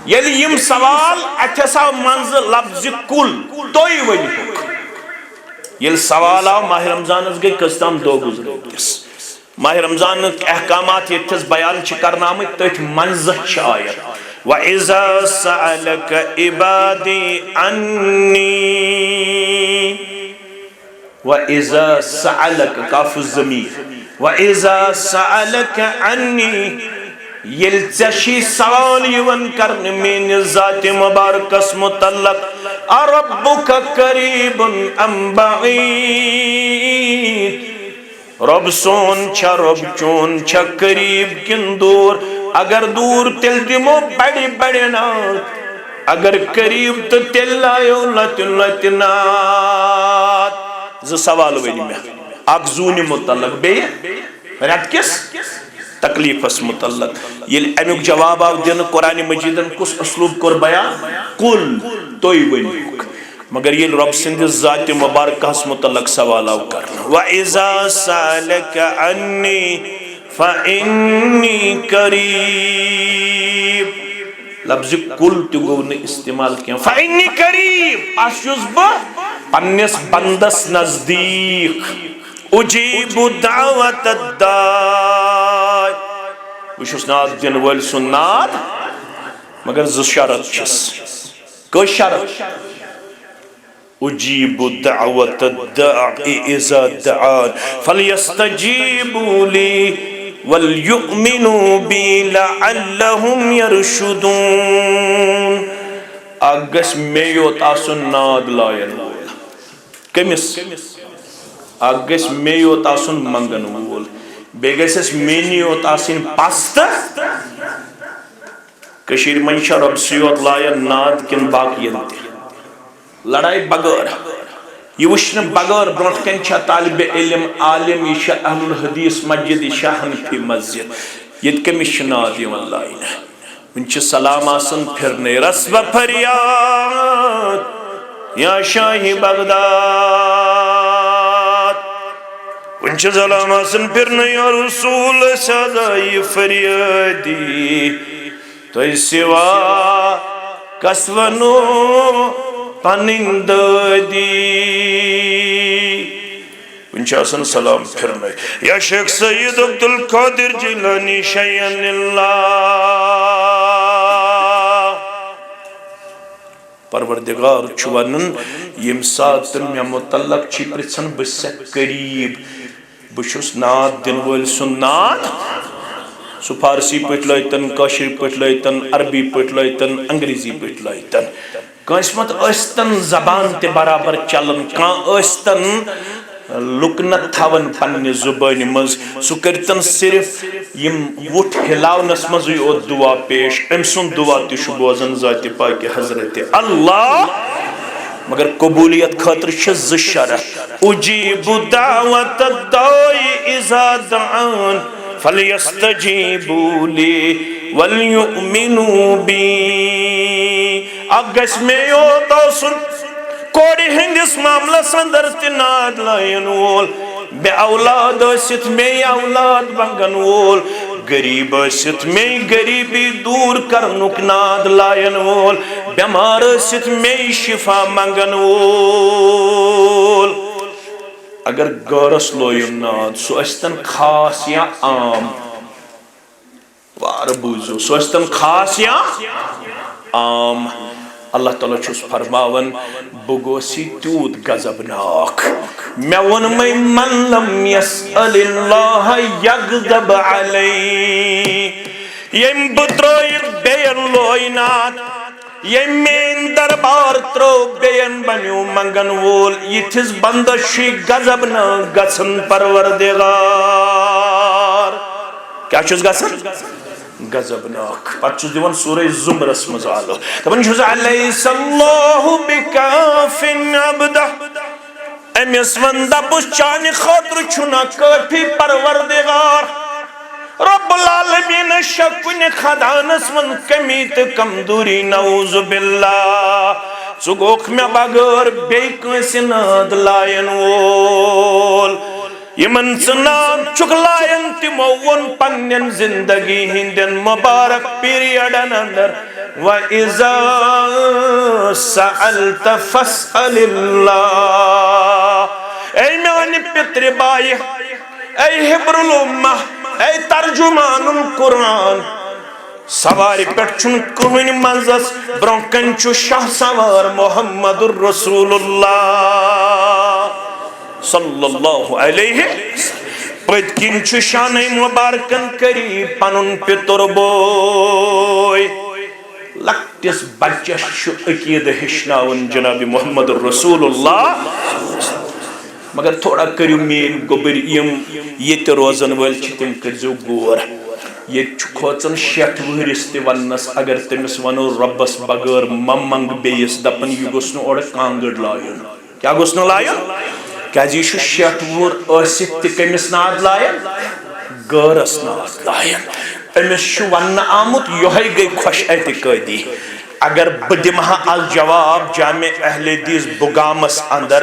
یلی یم سوال اتھسا منز لفظ کل توی ونیوک یل سوال آو ماہ رمضان اس گئی کستام دو گزرے کس ماہ رمضان احکامات یتھس بیان چھ کرنا آمد تو ایک منزہ چھ آیت وَإِذَا سَأَلَكَ عِبَادِي عَنِّي وَإِذَا سَأَلَكَ کاف الضمیر وَإِذَا سَأَلَكَ عَنِّي یلچشی سوال یون کرن من ذات مبارکس متعلق اَرَبُّكَ قَرِيبٌ أَمْ بَعِيدٌ رب سون چھا رب چون چھا قریب کن دور اگر دور تل دمو بڑی بڑی نات اگر قریب تو تل لائیو لتنات ز سوال ویلی میں اگزونی متعلق بے رد کس تکلیف اس متعلق یہ امیک جواب آو دن قرآن مجیدن کس اسلوب کر بیان قل توی ویلی مگر یہ رب سندھ ذات مبارکہ اس متعلق سوال آو کرنا وَإِذَا سَأَلَكَ عَنِّي فَإِنِّي قَرِيب لفظ کل تگو نے استعمال کیا فَإِنِّي قَرِيب آشوز با پنیس بندس نزدیک اجیب دعوت الدائی وشوس ناد دن ویل سناد مگر زشارت چس کوئی شارت اجیب دعوت الداعی اذا دعان فلیستجیبوا لی ولیؤمنوا بی لعلہم یرشدون اگس میوت آسن ناد لائن وول کمیس اگس میوت آسن منگن وول بیگس اس مینیوت آسن پاست کشیر منشا رب سیوت لائن ناد کن باقی انتے لڑائی بغیر یہ وشن بغیر برونٹ کن چھا طالب علم عالم یہ شاہ اہل الحدیث مسجد شاہن فی مسجد یہ کمیش ناد یون لائن انچ سلام آسن پھرنے رسب فریاد یا شاہ بغداد انچ سلام آسن پھرنے یا رسول سادائی فریادی تو اس سوا کسونو پنند دی انچاسن سلام پھرنے یا شیخ سید عبدالقادر جیلانی شیئن اللہ پروردگار چھوانن یم سات میں متعلق چی پرسن بس قریب بشس ناد دن ویل سن ناد سو فارسی پٹ لائتن کاشر پٹ لائتن عربی پٹ لائتن انگریزی پٹ لائتن قسمت استن زبان تے برابر چلن کان استن لکنت تھاون پننہِ زبانہِ منٛز سُہ کٔرتن صرف یم وُٹھ ہلاونس منٛزٕے اوت دعا پیش أمۍ سُنٛد دعا تہِ چھُ بوزان ذاتِ پاکہِ حضرت اللہ مگر قبولیت خاطر چھِ زٕ شرط اجیب دعوت الداعی اذا دعان فلیستجیبوا لی ولیؤمنوا بی اکھ گژھِ مےٚ یوت آسُن کوڑِ ہندس معاملس اندر تہِ ناد لایَن وول بے اولاد ٲسِتھ مے اولاد منگن وول غریب ٲسِتھ مے غریبی دور کرنُک ناد لایَن وول بیمار ٲسِتھ مے شفا منگن وول اگر غورس لویُن ناد سُہ ٲسۍتن خاص یا عام وارٕ بوٗزِو سُہ ٲسۍتن خاص یا عام اللہ تعالیٰ چھُس فرماوان بہٕ گوسی تیوٗت غضبناک مےٚ ووٚنمَے من لم یسأل اللہ یغضب علیہ ییٚمۍ بہٕ ترٲیِتھ بیٚین لوے ناد ییٚمۍ میٛٲنۍ دربار ترٛوو بیٚین بنیو منگن وول یِتھِس بندس چھُے غضبناک گژھان پروردگار کیٛاہ چھُس گژھان غضبناک پتہٕ چھُس دِوان سورہ زمرس منٛز آلو دپان چھُس الیس اللہ بکافٍ عبدہ أمِس ون دپُس چانہِ خٲطرٕ چھُنا کٲفی پروردگار رب العالمین چھےٚ کُنہِ خدانس منٛز کمی تہٕ کمزوری نعوذ باللہ ژٕ گوکھ مےٚ بغٲر بیٚیہِ کٲنٛسہِ ناد لایَن وول یمن ژٕ ناد چھُکھ لایَن تِمو ووٚن پننٮ۪ن زندگی ہٕنٛدٮ۪ن مبارک پیریڈن اندر وَإِذَا سَأَلْتَ فَاسْأَلِ اللَّهَ اے میانہِ پِترِ بایہِ اے حبر الامہ اے ترجمان القرآن سوارِ پٮ۪ٹھ چھُنہٕ کٕہٕنۍ منٛزس برونٛہہ کَنہِ چھُ شاہ سوار محمد رسول اللہ صلی اللہ علیہ پٔتۍ کِنۍ چھُ شانَے مُبارکن قریٖب پنُن پِتُر بوے لۄکٹِس بچس چھُ عقیٖدٕ ہیٚچھناوان جناب محمد رسول اللہ مگر تھوڑا کٔرِو میٛٲنۍ گوٚبٕرۍ یِم ییٚتہِ روزن وٲلۍ چھِ تِم کٔرۍزیو غور ییٚتہِ چھُ کھوژان 60 وٕہرِس تہِ وننس اگر تٔمِس ونو رۄبس بغٲر مہ منگ بیٚیِس دپان یہِ گوٚژھ نہٕ اورٕ کانٛگٕر لایُن کیٛاہ گوٚژھ نہٕ لایُن کیٛازِ یہِ چھُ 60 وُہُر ٲسِتھ تہِ کٔمِس ناد لایان غٲرس ناد لایان أمِس چھُ وننہٕ آمُت یِہوٚے گٔے خۄش اعتقٲدی اگر بہٕ دِمہٕ ہا از جواب جامع اہل حدیث بُگامس اندر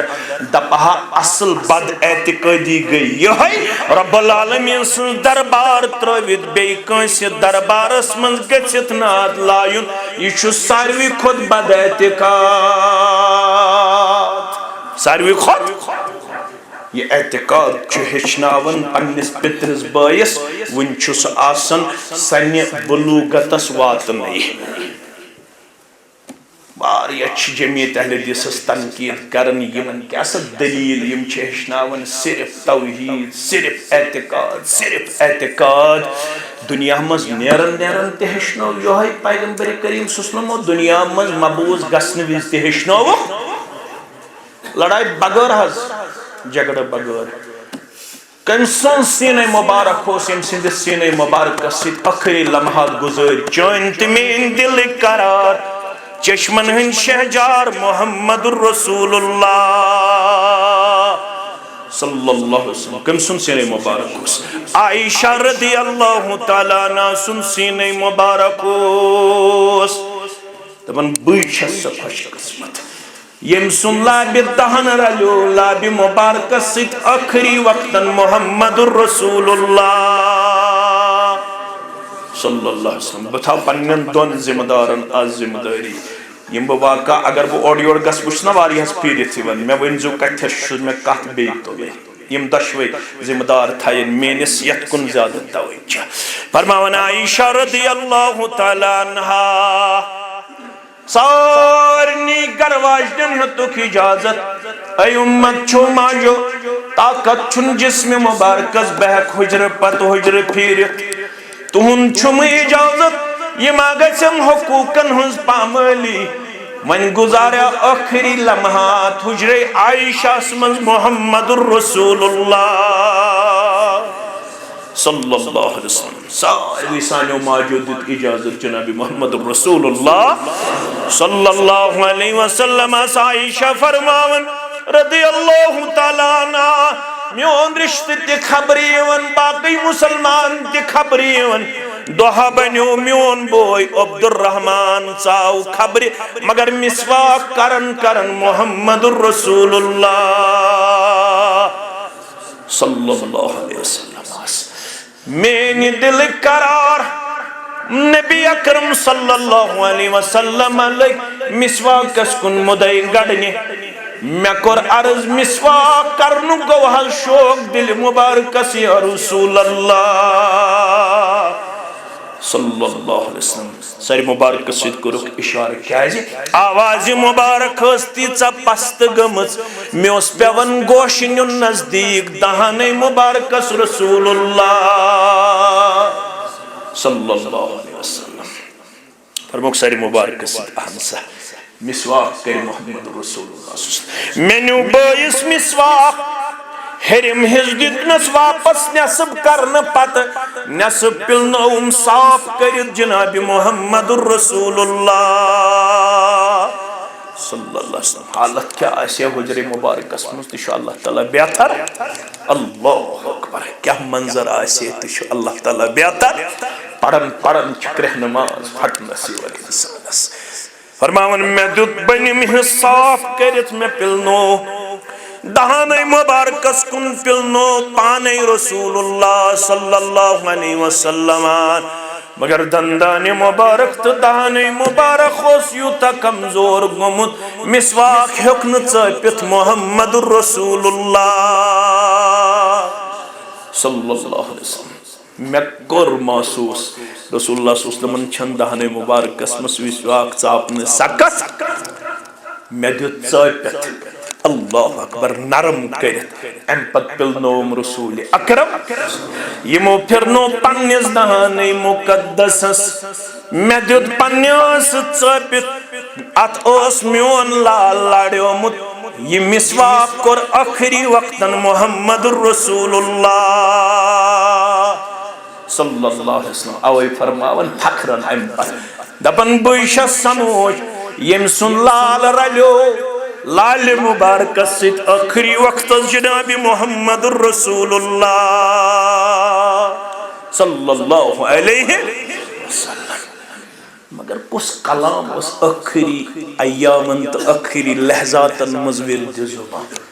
دپہٕ ہا اصل بد اعتقٲدی گٔے یِہوٚے رب العالمین سٕنٛز دربار ترٲوِتھ بیٚیہِ کٲنٛسہِ دربارس منٛز گٔژھِتھ ناد لایُن یہِ چھُ ساروی کھۄتہٕ بد اعتقاد ساروی کھۄتہٕ یہ اعتقاد چھُ ہیٚچھناوان پننِس پِترِس بٲیِس وُنہِ چھُ سُہ آسان سنہِ بلوغتس واتنٕے واریاہ چھِ جمعیت اہل حدیثس تنقید کران یمن کیاہ سا دلیل یم چھِ ہیٚچھناوان صرف توحید صرف اعتقاد دنیا منٛز نیران تہِ ہیٚچھنو یِہوٚے پیغمبر کریم صلی اللہ علیہ وسلم دنیا منٛز مبعوث گژھنہٕ وِزِ تہِ ہیٚچھنووُکھ لڑائی بغٲر حظ جگڑٕ بغٲر کٔمۍ سُنٛد سیٖنَے مُبارک اوس ییٚمہِ سٕنٛدِس سیٖنَے مُبارکس سۭتۍ ٲخری لمحات گُزٲرۍ چٲنۍ تہٕ میٛٲنۍ دِلٕکۍ قرار چشمن ہٕنٛدۍ شہجار محمد رسول اللہ صلی اللہ علیہ وسلم کٔمۍ سُنٛد سیٖنَے مُبارک اوس عائشہ رضی اللہ تعالیٰ عنہا سُنٛد سیٖنَے مُبارک اوس دپان بٕے چھَس سۄ خۄش قٕسمت ییٚمۍ سُنٛد لابہِ دہن رلیو لابہِ مُبارکس سۭتۍ ٲخری وقتن محمد رسول اللہ صلی اللہ علیہ وسلم بہٕ تھاو پننٮ۪ن دۄن ذمہٕ دارن آز ذمہٕ دٲری یِم بہٕ واقعہ اگر بہٕ اورٕ یورٕ گژھٕ بہٕ چھُس نا واریاہس پھیٖرِتھ یِوان مےٚ ؤنۍزیو کتھٮ۪س چھُس مےٚ کتھ بیٚیہِ تُلٕنۍ یِم دۄشوے ذمہٕ دار تھاین میٲنِس یتھ کُن زیادٕ توجہ فرماوان عائشہ رضی اللہ تعالیٰ عنہا سارنی گر واجنن ہتُک اجازت اے امت چھو ماجو طاقت چھُن جسم مبارکس بہٕ ہٮ۪کہٕ حُجرٕ پتہٕ حُجرٕ پھیٖرِتھ تُہُنٛد چھُم اجازت یہِ ما گژھن حقوٗقن ہٕنٛز پامٲلی من گزاریا آخری لمحات حجر عائشہ من محمد الرسول اللہ صلی اللہ علیہ وسلم ساری سانیو موجود اجازت جناب محمد الرسول اللہ صلی اللہ علیہ وسلم عائشہ فرماون رضی اللہ تعالیٰ عنہ میون رشتہ تی خبری ون باقی مسلمان تی خبری ون دوہا بنیو میون بوئی عبد الرحمن چاو خبری مگر مسواک کرن کرن محمد الرسول اللہ صلی اللہ علیہ وسلم مینی دل قرار نبی اکرم صلی اللہ علیہ وسلم مسواک کس کن مدعی گڑنی میں کور عرض مسواک کرنو گوہل شوق دل مبارکس یا رسول اللہ صلی اللہ علیہ وسلم ساری مبارک سید کرو اشارہ کیا ہے جی آواز مبارک ہستی چا پست گمز میں اس پیون گوشن نزدیک دہانے مبارکس رسول اللہ صلی اللہ علیہ وسلم فرموک ساری مبارک سید احمسہ مسواک کری محمد رسول اللہ میں نیو بائیس مسواک ہرم حجدنس واپس نصب کرن پت نصب پلنوم صاف کرد جناب محمد الرسول اللہ صلی اللہ علیہ وسلم حالت کیا ایسے حجر مبارک اسمت تشو اللہ تعالیٰ بہتر اللہ اکبر کیا منظر ایسے تشو اللہ تعالیٰ بہتر پڑھن چکرہ نماز پھٹ نصیب علیہ السلام فرماون میں دت بنی میں صاف کرت میں پلنو دہانے مبارکس کن پلنو پانے رسول اللہ صلی اللہ علیہ وسلم مگر دندان مبارک تو دہانے مبارک خوص یوتا کمزور گمت مسواک حکن چاپت محمد الرسول اللہ صلی اللہ علیہ وسلم میں کور محسوس رسول اللہ صلی اللہ علیہ وسلم چھن دہانے مبارک اسمس مسواک چاپنے سکت میں دیت چاپت اللہ اکبر نرم کرت ام پت پلنوم رسول اکرم یمو پھرنو پنیس دہانے مقدسس میں دیت پنیس چاپت ات اوس میون لال لاڑیومت یہ مسواک کور آخری وقتن محمد الرسول اللہ صلی اللہ علیہ وسلم اوے فرماون فخرن ام پر دپن بوشا سموج یم سن لال رلیو لال مبارک سید آخری وقت جناب محمد الرسول اللہ صلی اللہ علیہ وسلم مگر کس کلام اس آخری ایامن تو آخری لحظاتن مزویل جزوبان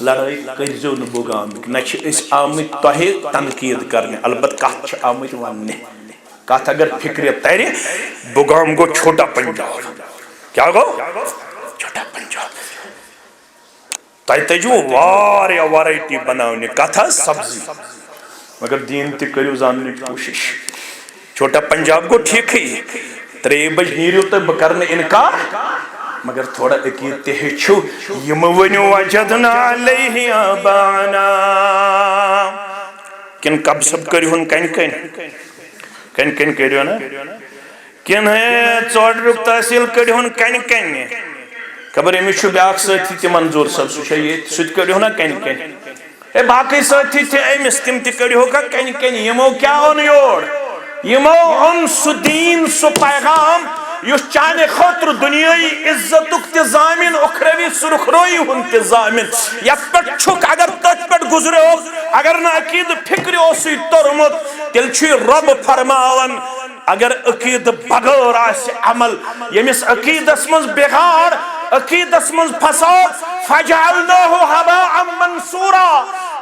لڑائی کرزو نبوگامک نچھ اس آمد توہی تنقید کرنے البت کہت چھ آمد واننے کہت اگر فکر تیرے بوگام کو چھوٹا پنجاب کیا گو چھوٹا پنجاب تیجو واریا وارائٹی بناونے کہتا سبزی مگر دین تی کریو زاننے کی کوشش چھوٹا پنجاب کو ٹھیک ہی ترے بج نیریو تے بکرنے انکار مگر تھوڑا اکید تہچو یمونیو وجدنا علیہ آبانا کن کب سب کریو ہن کن کریو نا کن ہے چوڑ رک تحصیل کریو ہن کن خبر امیش چھو بیاک ساتھی تی منظور صاحب سو شاید سوچ کری ہونا اے باقی ساتھی تی اے مستم تی کری ہوگا یمو کیا ہون یوڑ یمو ان سو دین سو پیغام یو چانے خاطر دنیای عزت اکتزامن اخروی سرخروی انتظامن یا پٹ چھک اگر تج پٹ گزرے ہو اگر نا عقید فکری ہو سی ترمت تل چھوی رب فرماون اگر عقید بغیر آس عمل یمیس عقید اسمز بغار عقید اسمز فساد فجعلناہو حباء منصورا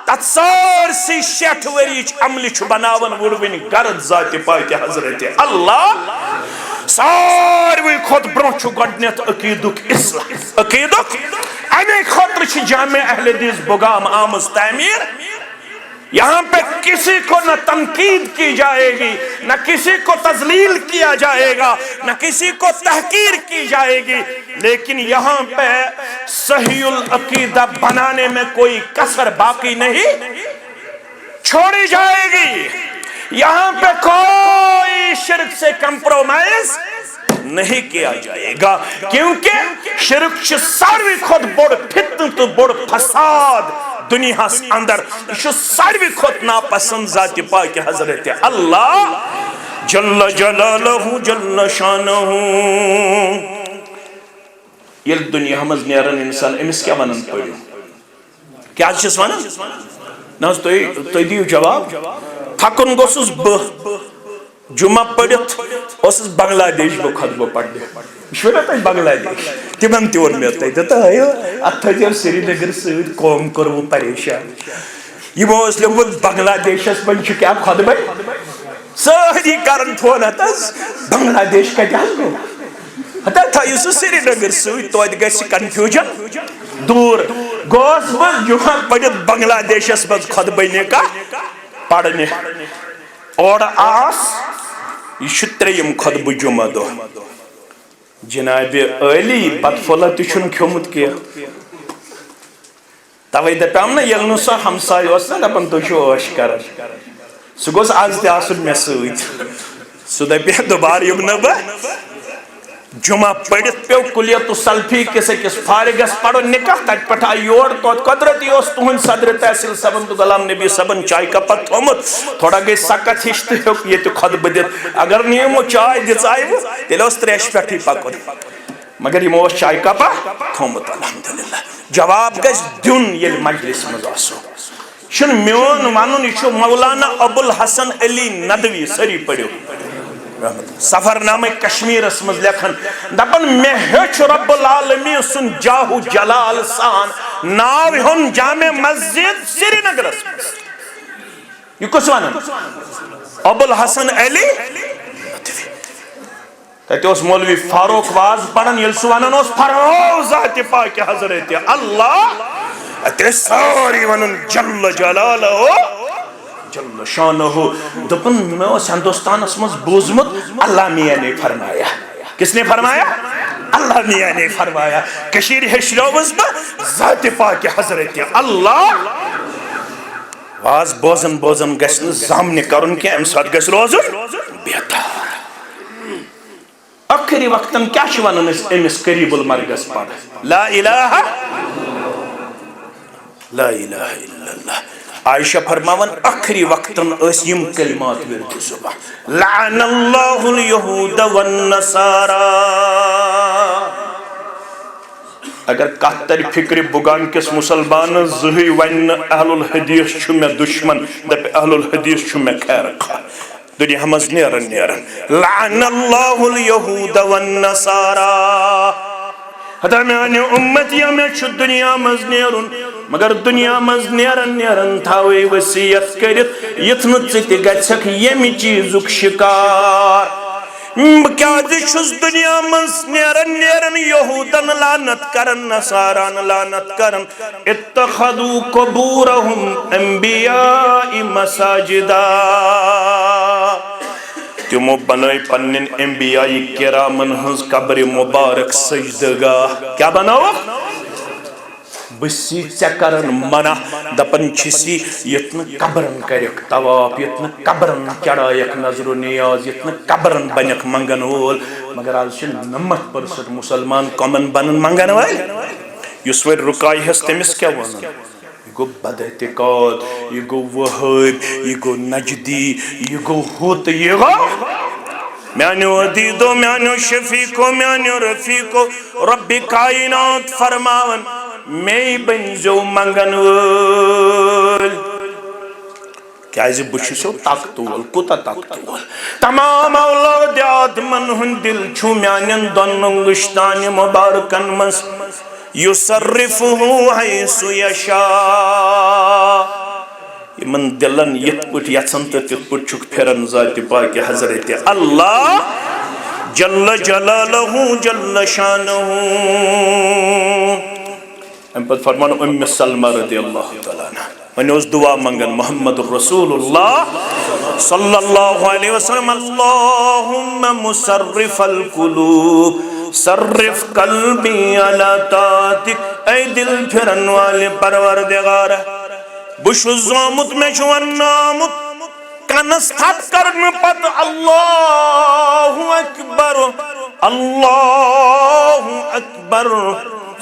تتصار سی شیٹ وریچ عملی چھو بناون وڑوین گرد ذات پاک حضرت اللہ ساروی خود برونچو گڑنیت عقیدک اصلاح عقیدک امی خطر چھ جامع اہل حدیث بغام آمز تعمیر یہاں پہ کسی کو نہ تنقید کی جائے گی نہ کسی کو تذلیل کیا جائے گا نہ کسی کو تحقیر کی جائے گی لیکن یہاں پہ صحیح العقیدہ بنانے میں کوئی کسر باقی نہیں چھوڑی جائے گی یہاں پہ کوئی شرک سے کمپرومائز نہیں کیا جائے گا، کیونکہ شرک ساروی کھت بڑ فتن تو بڑ فساد دنیا اندر، یہ ساروی کھت ناپسند ذات پاک حضرت اللہ جل جلالہ جل شانہ. یل دنیا مز نیرن انسان امس کیا ونن پڑھو کیا چھس ونن نا تُہۍ دیو جواب. تھکن گوسس بہ جمعہ پڑھت اوسس بنگلہ دیش بہ خطبہ پڑھنے یہ تھی بنگلہ دیش تمن تہ وون مے تھی دتا ات تھو سری نگر ست قوم کورو پریشان یمو اس لیومت بنگلہ دیشس من کیا خطبہ ساری کرن فون اتس بنگلہ دیش کتہ گو ہتا تھو سہ سری نگر ست توت گژھِ کنفیوجن دور گوس بہ جمعہ پڑھت بنگلہ دیشس من خطبہ نکاح پڑھنے اور آس یہ تریم خطبہ جمعہ دہ جناب علی بت پھولہ تہ کھیومت کی توے دپام نا یل نہ سہ ہمسائے اوس نا دپان تُہۍ چھو عٲش کران سہ گوٚژھ آز تہِ آسُن مےٚ سۭتۍ سہ دپہِ دوبارٕ یِمہٕ نہٕ بہٕ جمعہ پڑھت پیو کلیت سلفی کس اکس فارغس پڑھو نکاح تک پٹھا یور تو قدرتی اس تہن صدر تحصیل صبن تو غلام نبی صبن چائے کا پت تھومت تھوڑا گئی سکت ہشت ہیوک یہ تو خطبہ دت اگر نیمو چائے دژائے وہ تیلے اس تریش پٹھی پکن مگر یہ موس چائے کا پا تھومت الحمدللہ جواب گژھِ دیُن ییٚلہِ مجلس منٛز آسو چھُنہٕ میون ونُن یہ چھُ مولانا ابوالحسن علی ندوی سٲری پٔرِو سفر نامہ کشمیر اسمز لکھن دپن میں ہچ رب العالمین سن جاہو جلال سان ناو ہن جامع مسجد سری نگر اسمز یہ کس ونن ابوالحسن علی تیتے اس مولوی فاروق واز پڑھن یل سوانن اس فرماؤ ذات پاک حضرت اللہ تے ساری ونن جل جلالہ جل شانہ دپن میں اس ہندوستان اسمز بوزمت اللہ میاں نے فرمایا کس نے فرمایا اللہ میاں نے فرمایا کشیر ہشروز با ذات پاک حضرت اللہ واز بوزن بوزن گشن زامن کرن کہ امساد گش روزن بہتر آخری وقتن کیا شوانن امس قریب المرگس پڑھ لا الہ الا اللہ عائشہ فرماون آخری وقتن اس یم کلمات ورد صبح لعن اللہ اليہود والنصارى اگر کہتر فکر بگان کس مسلمان زہی ون اہل الحدیث چھو میں دشمن دپ اہل الحدیث چھو میں خیر خواہ دنیا ہمز نیرن لعن اللہ اليہود والنصارى حتی میانی امتی میں چھو دنیا مز نیرن مگر دنیا مز نیرن تھاوی وسیعت کرت یتن تی گچھک یمی چیزک شکار کیا چھس دنیا مز نیرن یہودن لعنت کرن نصاران لعنت کرن اتخذوا قبورهم انبیاء مساجدا تمو بنائی پنن انبیاء کرامن ہنز قبر مبارک سجدگاہ کیا بناو بسی چکرن منع دپن چسی یتن قبرن کرک طواف یتن قبرن چڑایک نظر و نیاز یتن قبرن بنک منگن وول مگر آج چھن 90% مسلمان کامن بنن منگن وول یس ور رکائی ہست تمس کیا ونن یہ گو بد اعتقاد یہ گو وہاب یہ گو نجدی یہ گو ہوت یہ گو میانو عدیدو میانو شفیقو میانو رفیقو رب کائنات فرماون میں بنزو منگن وول کیازِ بچھسو طاقتول کوتا طاقتول تمام اولاد آدمن ہن دل چھو میانن دونوں گشتان مبارکن مس یصرفہو حیث یشاء من دلن یت پٹ یژھن تہ تت پٹ چھک پھرن ذات پاک حضرت اللہ جل جلالہ جل شانہ ام پت فرمان ام سلمہ رضی اللہ تعالیٰ عنہ ونی اس دعا منگن محمد رسول اللہ صلی اللہ علیہ وسلم اللہم مصرف القلوب صرف قلبی علی طاعتک اے دل پھرن والے پروردگار بشو زامت میں شوان نامت کنس تھت کرن پت اللہ اکبر اللہ اکبر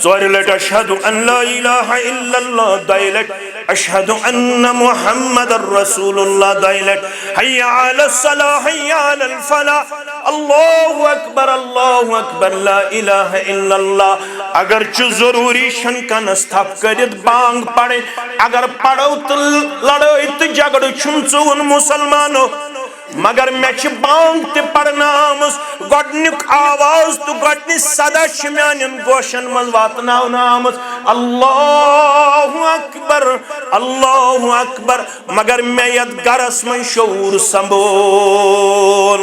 ژورِ لٹہِ اشہدُ ان لا الہ الا اللہ دۄیہِ لٹہِ اشہدُ ان محمد رسول اللہ دۄیہِ لٹہِ حی علی الصلاح حی علی الفلاح اللہ اکبر لا الہ الا اللہ اگرچہ ضروری چھن کنس تھپ کٔرِتھ بانگ پڑے اگر پڑو تو لڑائی تو جھگڑ چھُن ژون مسلمانو مگر میں چھ بانگ تے پڑھنا آمس گۄڈنیُک آواز تو گۄڈنی صدا چھ میانین گوشن من واتناونا آمس اللہ اکبر مگر میں یت گرس من شعور سنبول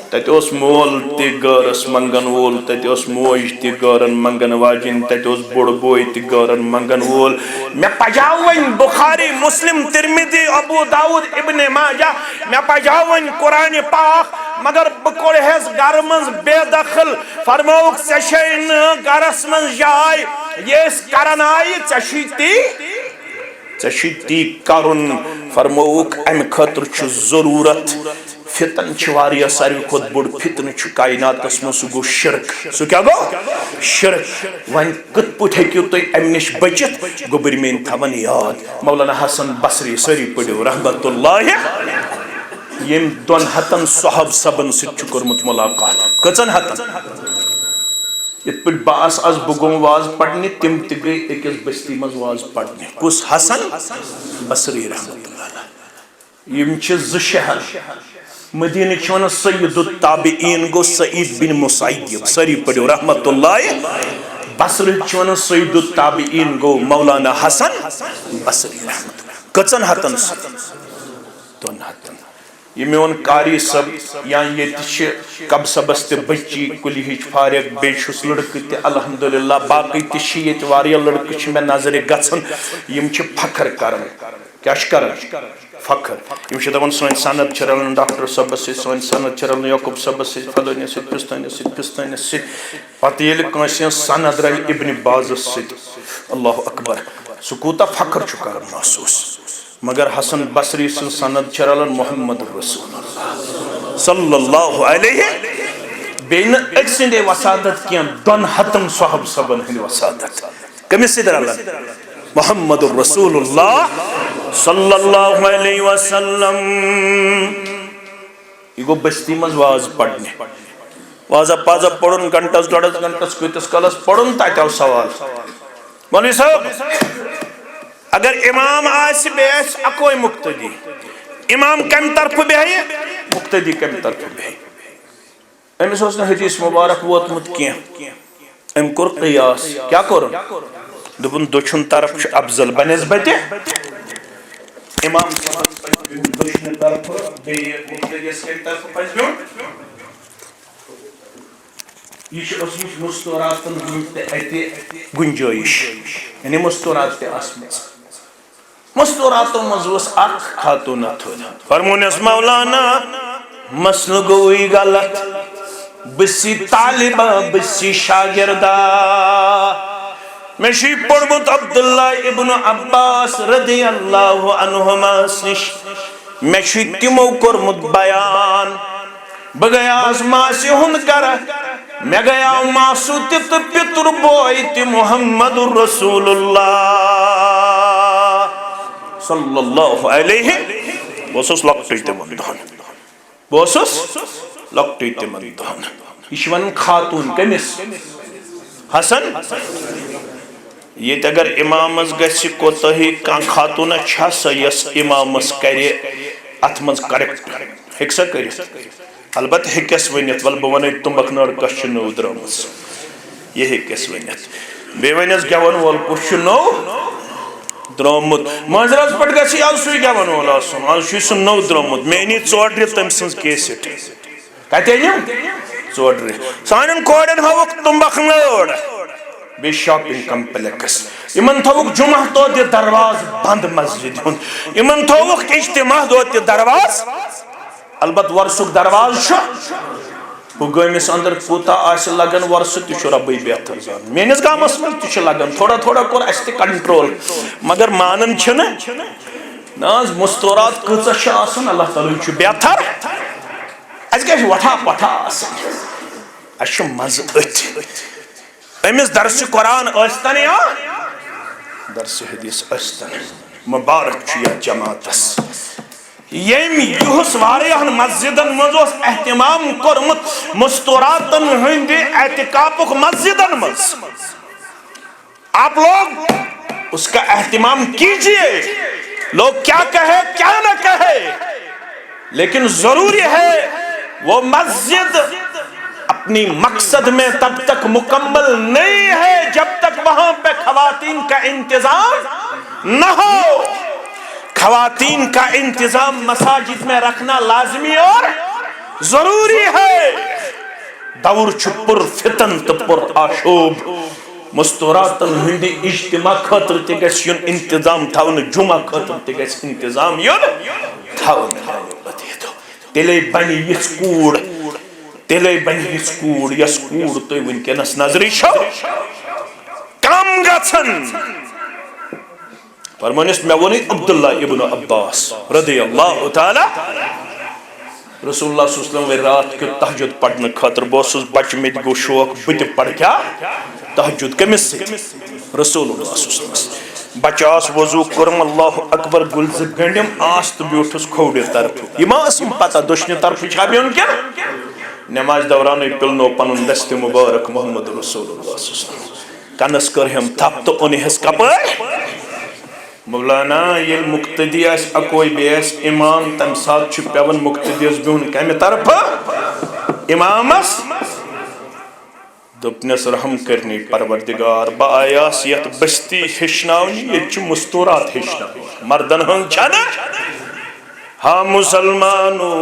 تتہِ اوس مول تہِ گٲرس منگن وول تتہِ اوس موج تہِ گٲرن منگن واجِن تتہِ اوس بوڑ بوے تہِ گٲرن منگن وول مےٚ پجاو وۄنۍ بخاری مسلم ترمذی ابو داؤد ابن ماجہ مےٚ پجاو وۄنۍ قرآن پاک مگر بہٕ کوٚرہس گرٕ منٛز بے دخل فرمووُکھ ژےٚ چھے نہٕ گرس منٛز جاے یہِ أسۍ کران آیہِ ژےٚ چھُے تی کرُن فرمووُکھ امہِ خٲطرٕ چھُ ضروٗرت فتن چھ واریاہ ساروی کھوت بوڑ فتن چھ کائناتس من سہ گو شرک سہ کیا گو شرک ون کت پٹ ہیکیو تھی ام نش بچت گوبر مین تھون یاد مولانا حسن بصری سری پڑھو رحمت اللہ یم دون ہتن صحاب صبن ست کورمت ملاقات کچن ہتن یت پٹ باس از بگم واز پڑھنے تم تہ گئی اکس بستی مز واز پڑھنے کس حسن بصری رحمت اللہ یم چھ ز شہر مدینہ چھوان سید التابعین گو سعید بن مسیب سری پڑھو رحمت اللہ بصری چھوان سید التابعین گو مولانا حسن بصری رحمت اللہ کچن ہتن دون ہتن یہ میون قاری صاحب یا یہ کب سبس تے بچی کلی ہچ فارغ بیشس لڑکہ تے الحمدللہ باقی تے شیت واریہ لڑکہ چھ میں نظر گژھن یم چھ فخر کرن کیا چھ کرن فخر یم چھ دپان سون سند چھ رلان ڈاکٹر صاحبس سۭتۍ سون سند چھ رلان یعقوب صاحبس سۭتۍ فلٲنِس سۭتۍ پِستٲنِس سۭتۍ پتہٕ ییٚلہِ کٲنٛسہِ ہٕنٛز سند رلہِ ابن بازس سۭتۍ اللہ اکبر سُہ کوٗتاہ فخر چھُ کران محسوٗس مگر حسن بصری سن سند چھ رلان محمد رسول اللہ صلی اللہ علیہ بین اک سندے وسادت کین دون ہتن صحاب صبن ہند وسادت کمس سۭتۍ رلان محمد رسول اللہ صلی اللہ علیہ وسلم یہ گو بستی مز واز پڑھنے وازا پازا پڑھن گھنٹس ڈوڑس گھنٹس کتس کلس پڑھن تاکہ آو سوال مولوی صاحب اگر امام آس بیس اکوئی مقتدی امام کم طرف بیہی مقتدی کم طرف بیہی امس اوس نہ حدیث مبارک ووتمت کینٛہہ ام کور قیاس کیا کرن دپن دچھن طرف چھ افضل بنسبت امام دچھن طرف بیٚیہِ مقتدیس کمہِ طرف پزِ بیہُن یہ چھ اوسمُت مستوراتن ہُنٛد تہِ اتہِ گنجٲیش یعنی مستورات تہِ آسمٕژ مستوراتو منٛز اوس اکھ خاتوٗنہ تھوٚد فرمونس مولانا مسلہٕ گوٚوٕے غلط بسی طالبہ بسی شاگردہ میں چھ پوٚرمُت عبداللہ ابن عباس رضی اللہ عنہما نش میں چھ تمو کورمُت بیان بہ گیاس ماسہِ ہُنٛد گرٕ میں گیا ماسو تہِ تہٕ پِتُر بوے تہِ محمد رسول اللہ صلی اللہ علیہ بہ اوسُس لۄکٹُے تِمن دۄہن بہ اوسُس لۄکٹُے تِمن دۄہن یہ چھ ونان خاتون کمس حسن یہ اگر امامس گژھِ کوتاہی کانٛہہ خاتونہ چھا سۄ یۄس امامس کرِ اتھ منٛز کریکٹ ہیٚکہِ سۄ کٔرِتھ البتہ ہیٚکٮ۪س ؤنِتھ ول بہٕ ونے تُمبکھ نٲر کۄس چھِ نٔو درٛامٕژ یہِ ہیٚکٮ۪س ؤنِتھ بیٚیہِ ونٮ۪س گٮ۪ون وول کُس چھُ نوٚو درٛامُت مٲنٛزرٲژ پٮ۪ٹھ گژھِ آز سُے گٮ۪ون وول آسُن آز چھُے سُہ نوٚو درٛامُت مےٚ أنی ژورِ تٔمۍ سٕنٛز کیسٹ کتہِ أنِم ژورِ سانٮ۪ن کورٮ۪ن ہٲوُکھ تُمبکھ نٲر بیٚیہِ شاپنگ کمپلیکس یمن تھوُکھ جمعہ دۄہ تہِ درواز بند مسجد ہُنٛد یمن تھوُکھ اجتماع دۄہ تہِ درواز البتہ ورسُک درواز چھُ ہُہ گٲمِس اندر کوٗتاہ آسہِ لگان ورسہٕ تہِ چھُ رۄبٕے بہتر زانان میٲنِس گامس منٛز تہِ چھُ لگان تھوڑا تھوڑا کوٚر اسہِ تہِ کنٹرول مگر مانان چھِنہٕ نہ حظ مستورات کۭژاہ چھِ آسان اللہ تعالیٰ چھُ بہتر اسہِ گژھِ وٹھا پٹھا آسٕنۍ اش مز ات امس درس قرآن استن یا درس حدیث استن مبارک چھ جماعتس یم یہس واریاہن مسجدن مز اہتمام کورمت مستوراتن ہند اعتکافک مسجدن مز آپ لوگ اس کا اہتمام کیجئے لوگ کیا کہے کیا نہ کہے لیکن ضروری ہے وہ مسجد اپنی مقصد میں تب تک مکمل نہیں ہے جب تک وہاں پہ خواتین کا انتظام نہ ہو خواتین کا انتظام مساجد میں رکھنا لازمی اور ضروری ہے دور چھپر فتن تپر آشوب مستوراتن ہندی اجتماع خاطر تے گژھِ یُن انتظام تھاون جمعہ خاطر تے گژھِ انتظام یُن تھاون تیلے بنی یِژھ کوٗر تیلے بنی یِژھ کوٗر یۄس کوٗر تُہۍ وٕنکٮ۪نس نظرِ چھو کم گژھن فرمٲنِس مےٚ ووٚنُے عبداللہ ابن عباس رضی اللہ تعالی رسول اللہ صلی اللہ علیہ وسلم رات کے تہجد پڑھنے خاطر بہٕ اوسُس بچہ مےٚ تہِ گوٚو شوق بہٕ تہِ پرٕ کیٛاہ تہجد کٔمِس سۭتۍ رسول اللہ صلی اللہ علیہ وسلم بچہ آس وضو کوٚرُم اللہ اکبر گُلۍ زٕ گٔنڈِم آس تہٕ بیوٗٹھُس کھوورِ طرفہٕ یہِ ما ٲس یِم پتہ دٔچھنہِ طرفہٕ چھا بِہُن کِنہٕ نماز دورانٕے پِلنو پنُن دستِ مُبارک محمد رسول اللہ صلی اللہ علیہ وسلم کنس کٔرہم تھپھ تہٕ اوٚنہس کپٲرۍ مولانا ییٚلہِ مُقتدی آسہِ اکوے بیٚیہِ آسہِ اِمام تمہِ ساتہٕ چھُ پیٚوان مُقتدیَس بِہُن کمہِ طرفہٕ اِمامس دوٚپنس رحم کرنی پروردگار بہٕ آیاس یتھ بستی ہیٚچھناونہِ ییٚتہِ چھِ مستوٗرات ہیٚچھناوٕنۍ مردن ہٕنٛز چھنہٕ ہا مسلمانو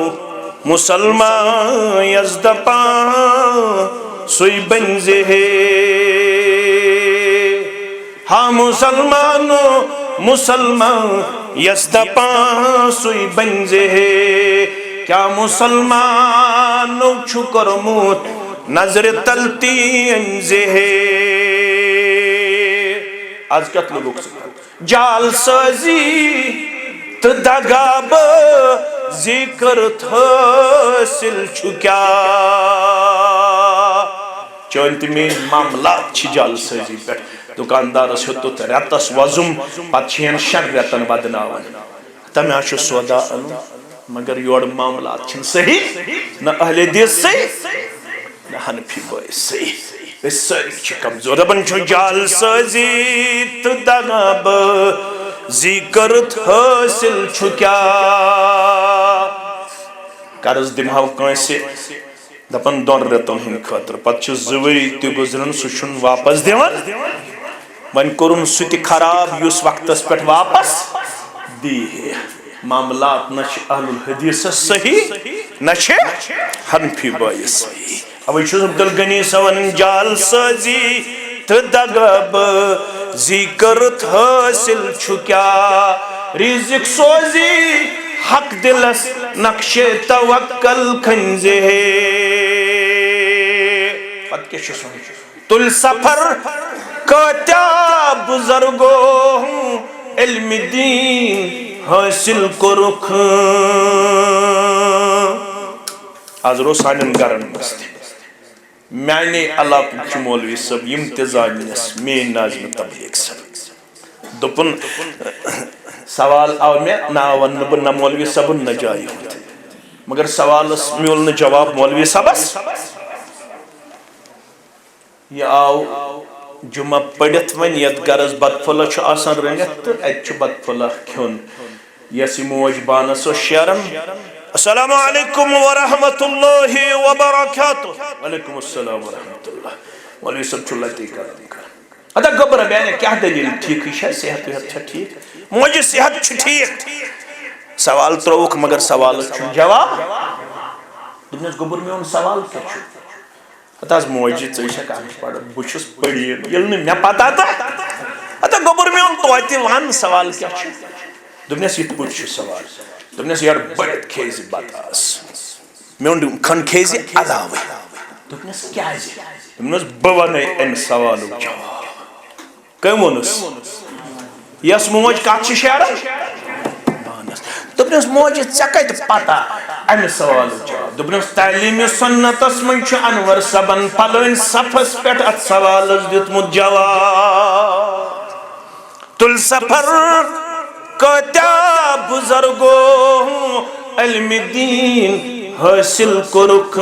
مسلمان یس دپان سُے بنزِ ہے ہا مسلمانو مسلمان یس دپان سُے بنزِ ہے کیا مسلمانو چھُ کوٚرمُت نظر تلتی انزے ہے آج کیا لوگ جال سازی تو دگاب ذکر حاصل چھکیا چونتی میں معاملات چھ جال سازی پر دکاندار سے تو رتس وزم پتشین شر رتن بدناون تمہیں آشو سودا انو مگر یوڑ معاملات چھن صحیح نہ اہل حدیث صحیح حنفی بھائی صحیح اس ساری چھ کمزور دپن چھو جال سازی تو دگاب ذکر حاصل چھو کیا قرض دماؤ کانسے دپن دون رتن ہن خاطر پت چھ زوری تی گزرن سوچن واپس دیون ون کرن سوتی خراب یوس وقت اس پٹ واپس دی ہے معاملات نش اہل الحدیث صحیح نش حنفی بھائی صحیح اوی چھوز عبدالغنی سوان جال سازی تو دگب ذکرت حاصل چھکیا رزق سوزی حق دلس نقش توکل کھنزے پت کے شسون تل سفر کتیا بزرگو علم دین حاصل کرخ آز رو سانن گرن بستے میانے علاقہ چھ مولوی صاحب امتزامیس مین ناظم تبلیغ صاحب دپن سوال آو میں نا ون نہ مولوی صاحب نہ جائی ہوت مگر سوالس میول نہ جواب مولوی صاحبس یہ آو جمعہ پڑھت ون یت گرس بد پھلہ چھ آسان رنگت تو ات چھ بد پھلہ کھیون یس موج بانس و شیرن السلام علیکم ورحمت اللہ وبرکاتہ وعلیکم السلام ورحمت اللہ مولوی صاحب چھو لتی کر ادا گبر بیانے کیا دلیل ٹھیک ہے صحت چھا ٹھیک مجھے صحت چھ ٹھیک سوال تروک مگر سوال چھو جواب دنیاس گبر میں ان سوال کیا چھو اتاز موجی چیشا کامش پڑھا بچھس پڑھی یلنے میں پتا تھا اتا گبر میں ان تویتی وان سوال کیا چھو دنیاس یہ پوچھ سوال دنیاس یار بڑت کھیزی باتاس میں ان کھن کھیزی علاوہ دنیاس کیا ہے دنیاس بوانے ان سوالو جواب کم ونس یس موج کاتش شیرن بانس دنیاس موج چکت پتا ان سوالو جواب دبنس تعلیم سنت من انور صبن پلن صفس پہ ات سوال دیتمت جواب تل سفر کتیا بزرگو علم دین حاصل کرک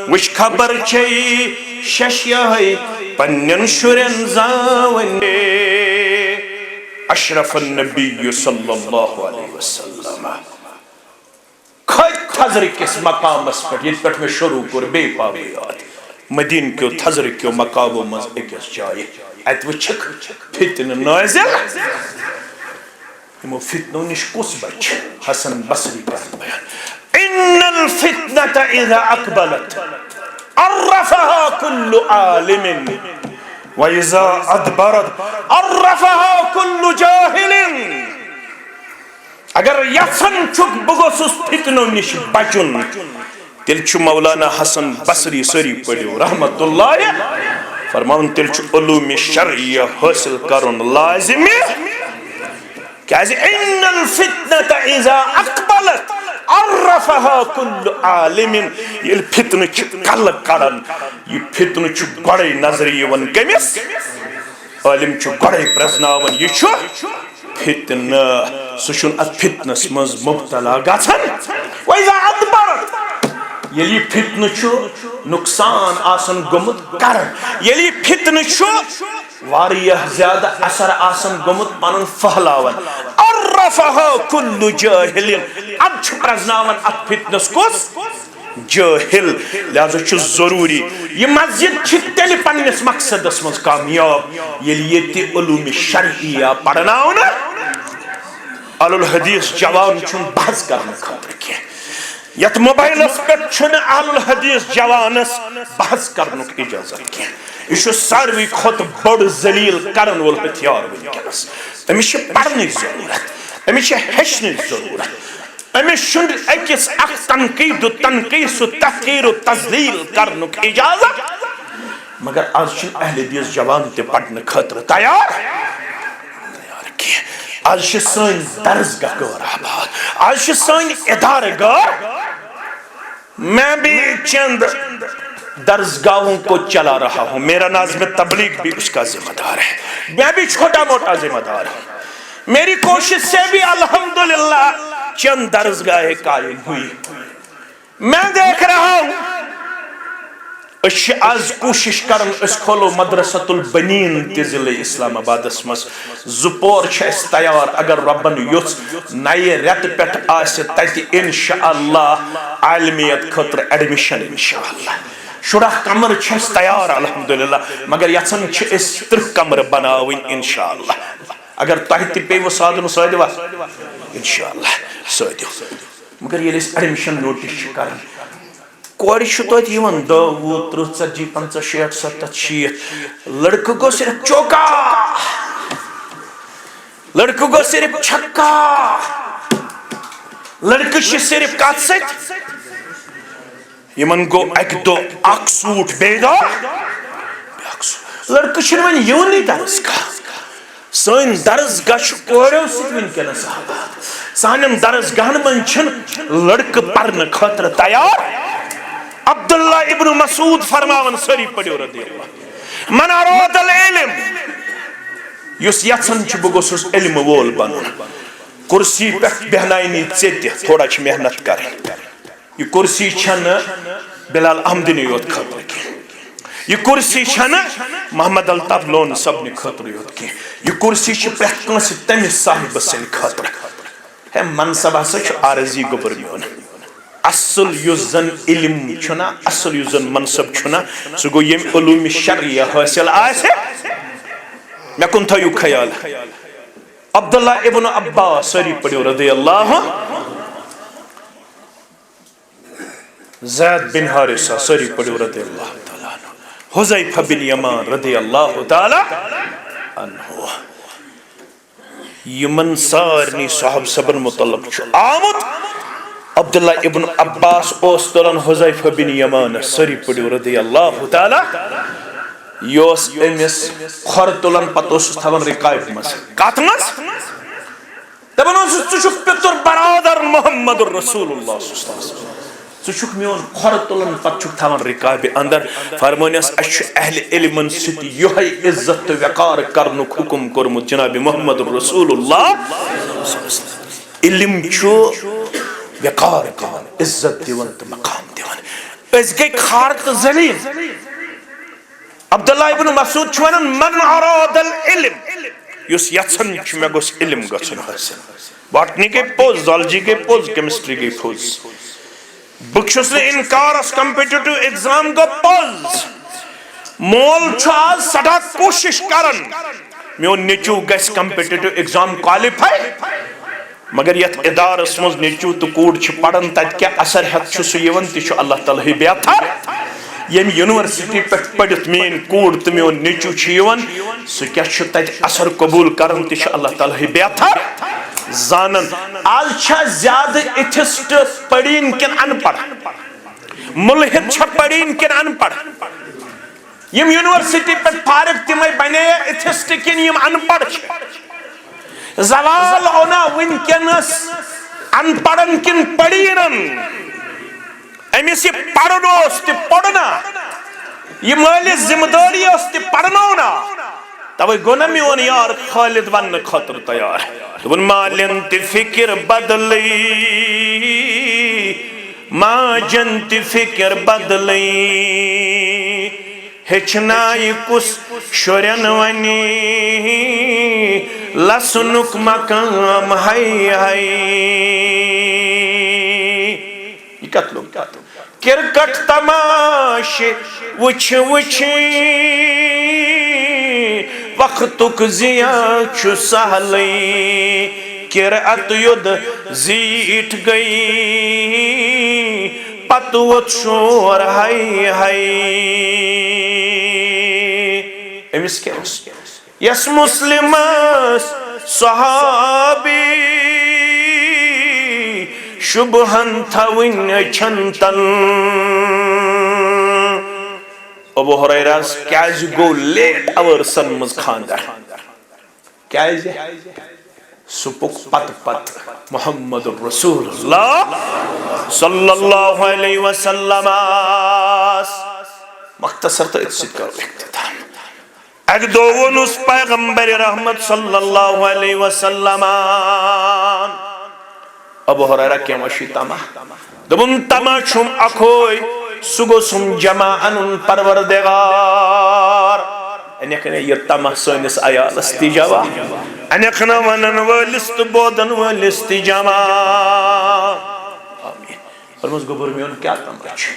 وش خبر چی ششیائی پنن شرن زاونے اشرف النبی صلی اللہ علیہ وسلم کھت تھزر کس مقام اس پر یہ پر میں شروع کر بے پاویات مدین کیو تھزر کیو مقامو مز اکس جائے ایت وچھک فتن نازل ہمو فتنو نش کس بچ حسن بصری کا بیان ان الفتنة اذا اقبلت عرفها كل عالم وإذا أدبرت عرفها كل جاهل اگر یسن چک بگوسس فتنو نش بچن تیل چھ مولانا حسن بصری سری پڑھو رحمت اللہ فرمان تیل چھ علوم شرعیہ حاصل کرن لازمی کیازِ ان الفتنة اذا اقبلت عرفها كل عالم یہ فتنہ چھ کل کرن یہ فتنہ چھ گڑے نظری ون کمس عالم چھ گڑے پرزناون یہ چھ فتنہ سوچن ات فتنس مز مبتلا گژھن وَإِذَا أَدْبَرَتْ یلی فتنہ چھ نقصان آسن گمت کرن یلی فتنہ چھ واریہ زیادہ اثر آسن گمت پنن پھہلاون عرفها كل جاہل اب چھ پرزناون ات فتنس کس جاہل لہذا چھ ضروری یہ مسجد چھ تیل پننس مقصدس مز کامیاب یلی یہ علوم شرعیہ پڑھناون اہل الحدیث جوان چھن بحث کرنے خاطر کی یت موبائل اس پر چھن اہل الحدیث جوانس بحث کرنے کی اجازت کی یہ ساروی خود بڑ ذلیل کرن وول ہتھیار ونکس امس پڑھنے ضرورت امس ہیچنے ضرورت امس چھن اکس اخ تنقید و تنقیص و تحقیر و تذلیل کرنے کی اجازت مگر آج چھن اہل حدیث جوان تے پڑھنے خاطر تیار کی آج چھ سن درسگاہ گور آباد آج چھ سن ادارہ گور میں بھی چند درسگاہوں کو چلا رہا ہوں میرا ناظم تبلیغ بھی اس کا ذمہ دار ہے میں بھی چھوٹا موٹا ذمہ دار ہوں میری کوشش سے بھی الحمدللہ چند درسگاہ قائم ہوئی میں دیکھ رہا ہوں آز کوشش کرن اس کھولو مدرسۃ البنین تزل اسلام آباد اسمس زپور چھس تیار اگر ربن یوس نئے ریت پیٹ آسے تیتی انشاءاللہ عالمیت خطر ایڈمیشن انشاءاللہ شرح کمر چھس تیار الحمدللہ مگر یسن چھ اس ترہ کمر بناوین انشاءاللہ اگر تحتی پی وہ سادن سادوا انشاءاللہ سادو مگر یہ اس ایڈمیشن نوٹس کرن کوری شتوت یمن 20 30 50 60 70 شیت لڑکو کو صرف چوکا لڑکو کو صرف چھکا لڑکش صرف کات ست یمن گو ایک دو اک سوٹ بیدا لڑکش من یونی درس کا سن درس گش کوریو ست ونکن صاحب سانم درس گہن من چھن لڑک پرن خاطر تیار عبداللہ ابن مسعود فرماون سری پڑھو رضی اللہ من اراد العلم یس یسن چھ بگوسس علم وول بنن کرسی پہ بہنائنی ژیت تھوڑا چھ محنت کرن یہ کرسی چھن بلال احمدنی یوت خاطر کی یہ کرسی چھن محمد الطاف لون سبنی خاطر یوت کی یہ کرسی چھ پرٛٮ۪تھ کٲنٛسہِ تٔمِس صاحبس سٕنٛدِ خاطر ہے منصب ہسا چھ عارضی گوبر میون اصل یُس زن علم چھنا اصل یُس زن منصب چھنا سُہ گوٚو ییٚمہِ علوٗمِ شرعیہ حٲصِل آسہِ مےٚ کُن تھٲیِو خیال عبداللہ ابن عباس سٲری پٔرِو رضی اللہ زید بن حارثہ سٲری پٔرِو رضی اللہ تعالیٰ عنہ حذیفہ بن یمان رضی اللہ تعالیٰ عنہ یمن سارنی صاحب صبر متعلق چھُ آمُت عبداللہ ابن عباس اوس تلن حذیفہ بن یمان سری پڑھو رضی اللہ تعالیٰ یوس امس کھور تلن پتہ اوسس تھاون رکاب مز کت مز دپان اوسس ژٕ چھُکھ پِتُر برادر محمد رسول اللہ چھک میون کھور تلن پت چھک تھاون رکابہ اندر فرمونس اچھ اہل علمن سۭتۍ یہے عزت تو وقار کرنُک حکم کوٚرمُت جناب محمد رسول اللہ علم چھُ وقار دِوان عزت دِوان تہٕ مقام دِوان أسۍ گٔے کھار تہٕ ذلیل عبداللہ ابن مسعود چھُ ونان من اراد العلم یُس یژھان چھُ مےٚ گوٚژھ علم گژھُن حٲصِل باٹنی گٔے پوٚز زالجی گٔے پوٚز کیمسٹری گٔے پوٚز بہٕ چھُس نہٕ انکارس کمپٹیٹو ایگزام گوٚو پوٚز مول چھُ آز سٹھاہ کوشش کران میون نیٚچوٗ گژھِ کمپٹیٹو ایگزام کوالیفائی مگر یتھ ادارس مز نیٚچوٗ تہٕ کوٗر چھِ پران تتہِ کیٛاہ اثر ہٮ۪تھ چھُ سُہ یِوان تہِ چھُ اللہ تعالیٰ ہٕے بہتر ییٚمہِ یونیورسٹی پٮ۪ٹھ پٔرِتھ میٲنۍ کوٗر تہٕ میون نیٚچوٗ چھُ یِوان سُہ کیٛاہ چھُ تتہِ اثر قبوٗل کران تہِ چھُ اللہ تعالیٰ ہٕے بہتر زانن آز چھا زیادٕ ایتھسٹ پڑھین کِن ان پڑھ ملحد چھا پڑھین کِن ان پڑھ یم یونیورسٹی پہ فارغ تمے بنے ایتھسٹ کن یم ان پڑھ زوال اونا ونکس ان پڑھن کن پڑھینن امس یہ پڑھنوس تہ پڑھنا یہ مالی ذمہ داری اس تہ پڑھنونا توے گو نا میون یار خالد ون خاطر تیار دپن مالن تہ فکر بدلی ماجن تہ فکر بدلی ہچنائی کس شورین ونی لسنک مقام ہائی ہائی یہ کت لوگ کرکٹ تماش وچھ وچھ وقتک ضیاء چھُ سہلٕے کرعت یود زیٹھ گئی پتہ ووت شور ہائی ہائی امس کیا یس مسلم صحابی شبہن تھوین چھنتن ابو ہریرہ کیاز گو لیٹ اورسن مز خاندر کیاز سپک پت پت محمد رسول اللہ صلی اللہ علیہ وسلم مختصر تو اتسید کرو اختتام ایک دوون اس پیغمبر رحمت صلی اللہ علیہ وسلم ابو ہریرہ کیا مشی تما دبن تما چھم اکھوئی سگو سم جمع انن پروردگار انیکنے یہ تما سونس آیال استجابہ انیکنا ونن والست بودن والست جمع آمین فرمز گبر میون کیا تما چھو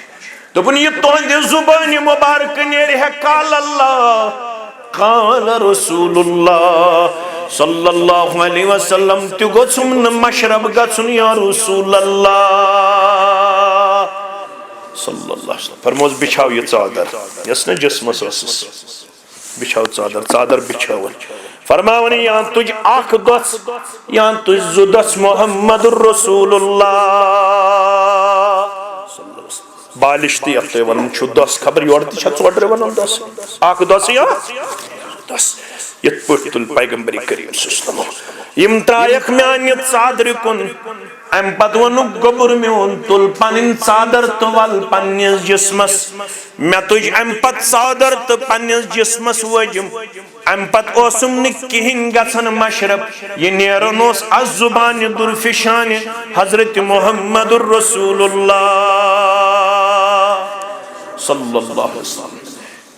دبن یہ توہن زبانی مبارک نیرے ہے قال اللہ قال رسول اللہ صلی اللہ علیہ وسلم تو گوچم مشرب گچن یا رسول اللہ صلی اللہ علیہ وسلم فرموز بچھاو یہ چادر یس نے جسمس اسس بچھاو چادر بچھاون فرماونی یہاں تجھ آنکھ دس یہاں تجھ زدس محمد الرسول اللہ بالشتی اپتے ونن چھو دس خبر یورتی چھا چوڑے ونن دس آنکھ دس یا دس یت پوٹ تل پیغمبری کریم صلی اللہ علیہ وسلم یم ترائیک میانی چادر کن ام پتونو گبر میون تل پنن چادر توال پنیز جسمس میں تجھ ام پت چادر تو پنیز جسمس وجم ام پت اوسم نکہن گسن مشرب یہ نیرنوس از زبان درفشان حضرت محمد الرسول اللہ صلی اللہ علیہ وسلم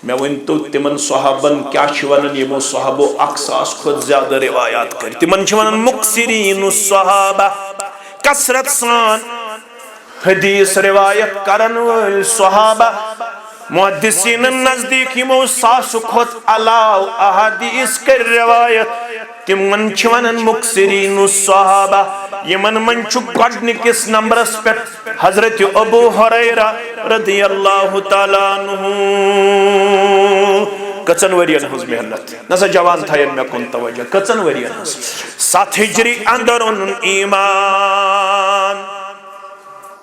میں ونتو تمن صحابن کیا چھوانن یمو صحابو اقصاص خود زیادہ روایات کر تمن چھوانن مقصرین الصحابہ کسرت سان حدیث روایت کرن وال صحابہ محدثین نزدیک یمو ساس خود علاو احادیث کر روایت تمن چھوانن مقصرین الصحابہ یمن من چھو گڈنکس نمبرس پر حضرت ابو ہریرہ رضی اللہ تعالیٰ عنہ کچن ورین ہز محنت نسا جوان تھائین میں کن توجہ کچن ورین ہز 7 ہجری اندر ان ایمان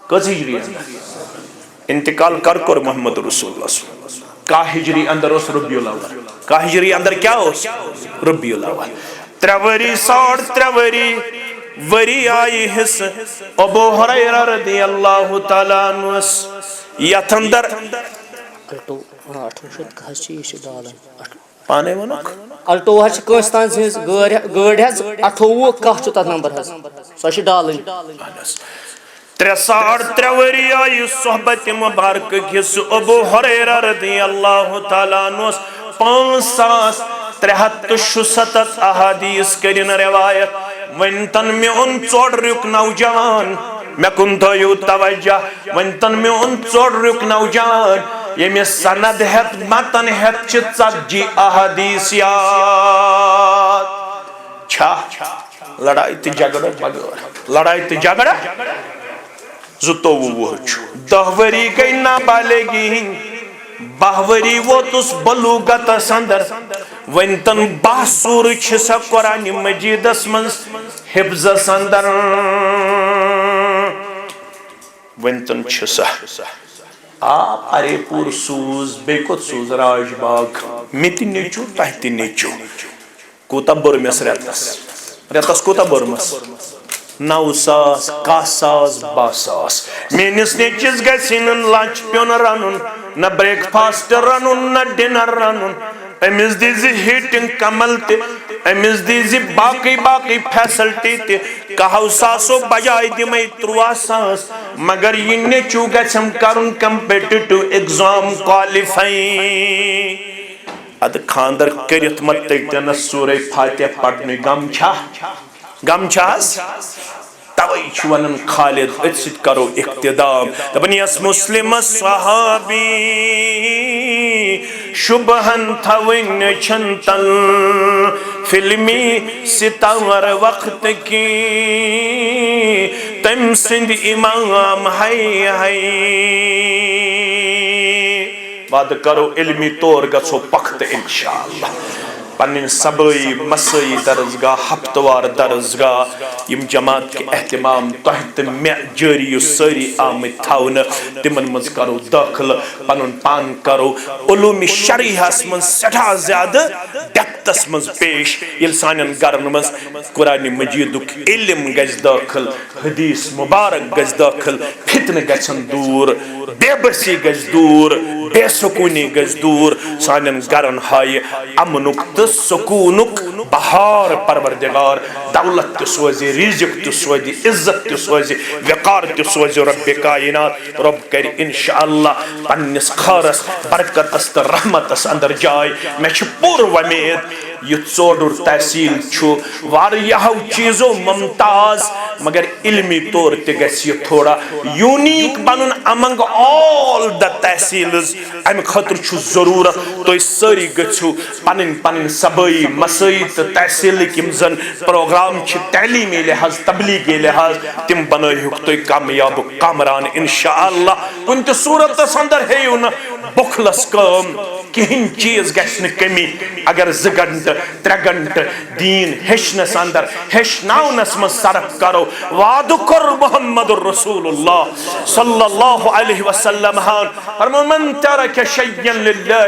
کچ ہجری اندر انتقال کر محمد رسول اللہ کا ہجری اندر اس ربیع الاول کا ہجری اندر کیا اس ربیع الاول 3 وری 3.5 وری وری آئی حص ابو حریرہ رضی اللہ تعالیٰ عنہ یت اندر پانے ونک الٹو حظ کٲنٛسہِ سٕنٛز گٲڑۍ حظ 28 کاہ چھُ تتھ نمبر حظ سۄ چھِ ڈالٕنۍ 3.5 وری آئی صحبت مبارک کس ابو حریرہ رضی اللہ تعالیٰ عنہ 5367 احادیث کرن روایت ونتن میں ان ژوٚڑریُک نوجوان میں کن تھٲیِو توجہ ونتن میں ان ژوٚڑریُک نوجوان ییٚمِس سند ہیت متن ہیت چھ 40 احادیث یاد چھا لڑائی تہ جھگڑا بغیر لڑائی تہ جھگڑا 22 10 وری گئی نابالغی 12 وری ووتُس بلوغتس اندر ونتن 12 سور چھ سا قرآن مجیدس منز حفظس اندر ونتن چھ سا آپ ارے پور سوز بے کت سوز راج باغ میتی نیچو تحتی نیچو کوتا برمس ریتس کوتا برمس 9 ساس 10 ساس 12 ساس مینس نیچس گسین لنچ پیون رنن نہ بریک فاسٹ رنن نہ ڈنر رنن امس دیزی ہیٹنگ کمل تے امس دیزی باقی فیسلٹی تے کہو ساسو بجائے دمائی 13 ساس مگر یہ نیچو گسم کرن کمپیٹیٹو ایگزام کوالیفائی اد خاندر کرت مت تیتن سورہ فاتح پڑھنے گم چھاس توئی چھوانن خالد اتسد کرو اقتدام دبنی اس مسلم صحابی شبہن تھوین چھنتن فلمی ستار وقت کی تم سند امام ہے وعد کرو علمی طور گژھو پخت انشاءاللہ پنن سبائی مسائی درسگاہ ہفتوار درسگاہ یم جماعت کے اہتمام تحت میں جاری ساری آمد تھاون تمن مز کرو داخل پنن پان کرو علوم شرعیہ من سٹھا زیادہ ڈیپتس مز پیش یل سانن گرن مز قرآن مجیدک علم گز داخل حدیث مبارک گز داخل فتن گژھن دور بے بسی گز دور بے سکونی گز دور سانن گرن ہائے امنک سکونک بہار پروردگار دولت تہ سوزی رزق تہ سوزی عزت تہ سوزی وقار تہ سوزی رب کائنات رب کر انشاءاللہ پنس خارس برکتس تہ رحمتس اندر جائے میں چھ پور ومید یہ ژوٚڈُر تحصیل چھو واریاہو چیزو ممتاز مگر علمی طور تہ گژھِ یہ تھوڑا یونیک بنن امنگ all the تحصیلز ام خاطر چھو ضرورت تو ساری گژھو پنن سبائی مسائی تو تحصیلک یم زن پروگرام چھ تعلیمی لحاظ تبلیغی لحاظ تم بنائیوک تو کامیاب کامران انشاءاللہ کن تہ صورتس اندر ہیو نا بخلس کام کہن چیز گژھن کمی اگر 2 گھنٹہ 3 گھنٹہ دین ہیچنس اندر ہیچناونس من صرف کرو وعد کر محمد رسول اللہ صلی اللہ علیہ وسلم فرمو من ترک شیئا للہ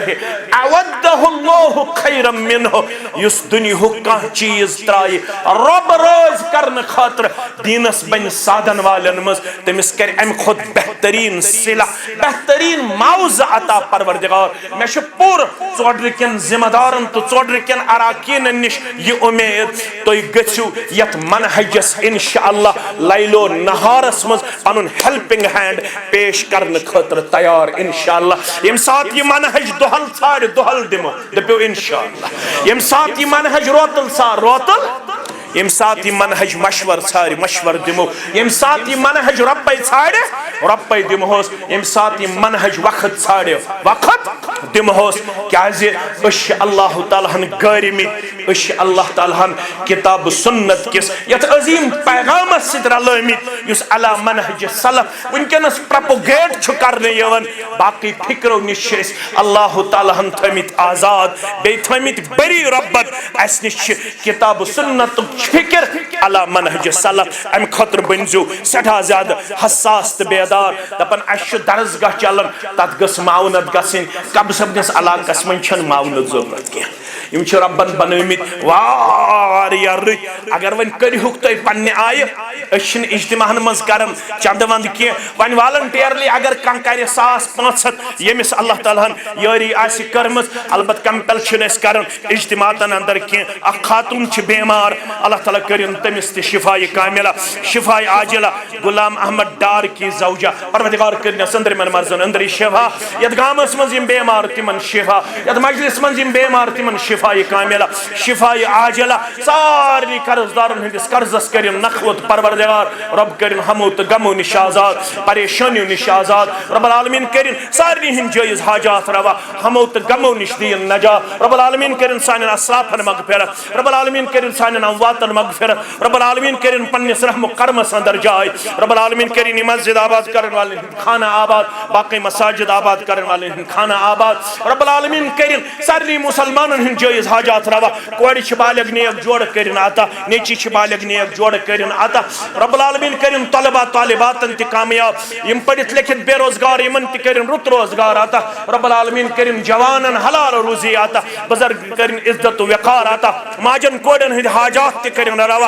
اودہ اللہ خیرا منہ یس دنیا کان چیز ترائی رب راز کرن خاطر دینس بن سادن والن مز تمس کر ام خود بہترین صلح بہترین معاوضہ عطا پروردگار میں پور ژوٚڈرِکٮ۪ن ذمہ دارن تو ژوٚڈرِکٮ۪ن اراکینن نش یہ امید تُہۍ گژھِو یتھ منہجس انشاءاللہ لیلو نہارس مز پنن ہیلپنگ ہینڈ پیش کرن خاطر تیار انشاءاللہ یم سات یہ منہج دہل ژھانڈ دہل دمو دپیو انشاءاللہ یم سات یہ منہج روتل ژھار روتل یم سات یہ منہج مشور ژھار مشور دمو یم سات یہ منہج رۄپے ژھانڈ رۄپے دمہوس یم سات یہ منہج وقت ژھانڈ وقت دمہوس کیازِ أسۍ چھِ اللہ تعالیٰ ہن گٲرمٕتۍ أسۍ چھِ اللہ تعالیٰ ہن کتاب سنت کس یتھ عظیم پیغامس سۭتۍ رلٲومٕتۍ یُس علی منہج سلف ونکیٚنس پروپوگیٹ چھُ کرنہٕ یِوان باقی فکرو نش چھِ أسۍ اللہ تعالیٰ ہن تھٲومٕتۍ آزاد بیٚیہِ تھٲومٕتۍ بری رۄبن اسہِ نش چھِ کتاب سنتُک فکر علی منہج سلف امہِ خٲطرٕ بٔنزِو سٮ۪ٹھاہ زیادٕ حساس تہٕ بیدار دپان اسہِ چھُ درسگاہ چلان تتھ گٔژھ معاونت گژھٕنۍ صبنس علاقس من چھن معاونت ضرورت کی یم چھ ربن بنٲمٕتۍ واریاہ رٕتۍ اگر وۄنۍ کٔرہُکھ تُہۍ پننہِ آیہِ أسۍ چھِنہٕ اجتماعن منٛز کران چندٕ ونٛدٕ کینٛہہ وۄنۍ والنٹیرلی اگر کانٛہہ کرِ 1500 ییٚمِس اللہ تعالیٰ ہن یٲری آسہِ کٔرمٕژ البتہ کمپل چھِنہٕ أسۍ کران اجتماعتن اندر کینٛہہ اکھ خاتون چھِ بیمار اللہ تعالیٰ کٔرِن تٔمِس تہِ شفایہِ کاملہ شفایہِ عاجلہ غلام احمد ڈار کی زوجہ پروردگار کٔرنس أنٛدرِمٮ۪ن مرزن أنٛدرٕے شفا یتھ گامس منٛز یِم بیمار تِمن شفا یتھ مجلس منٛز یِم بیمار تِمن شفایہِ کاملہ شفایہِ عاجلہ سارنٕے قرض دارن ہٕنٛدِس قرضس کٔرِن نخوت پروردگار رب کٔرِن ہمو تہٕ غمو نِش آزاد پریشٲنیو نِش آزاد رب العالمین کٔرِن سارنٕے ہٕنٛدۍ جٲیز حاجات روا ہمو تہٕ غمو نِش دِیِن نجات رب العالمین کٔرِن سانٮ۪ن اسرافن مغفرت رب العالمین کٔرِن سانٮ۪ن امواتن مغفرت رب العالمین کٔرِن پننِس رحم و کرمس اندر جاے رب العالمین کٔرِن یہِ مسجد آباد کرن والٮ۪ن ہٕنٛدۍ خانہ آباد باقی مساجد آباد کرن والٮ۪ن ہٕنٛدۍ خانہ آباد رب العالمین کٔرِن سارنٕے مسلمانن ہٕنٛدۍ جٲیز حاجات روا کورِ چھِ بالغ نیک جوڑٕ کٔرِن عطا نیچی چھِ بالغ نیک جوڑٕ کٔرِن عطا رب العالمین کٔرِن طلبہ طالباتن تہِ کامیاب یم پٔرِتھ لیکھِتھ بے روزگار یمن تہِ کٔرِن رُت روزگار عطا رب العالمین کٔرِن جوانن حلال روزی عطا بزرگ کٔرِن عزت و وقار عطا ماجن کوڑن ہٕنٛدۍ حاجات تہِ کٔرِن روا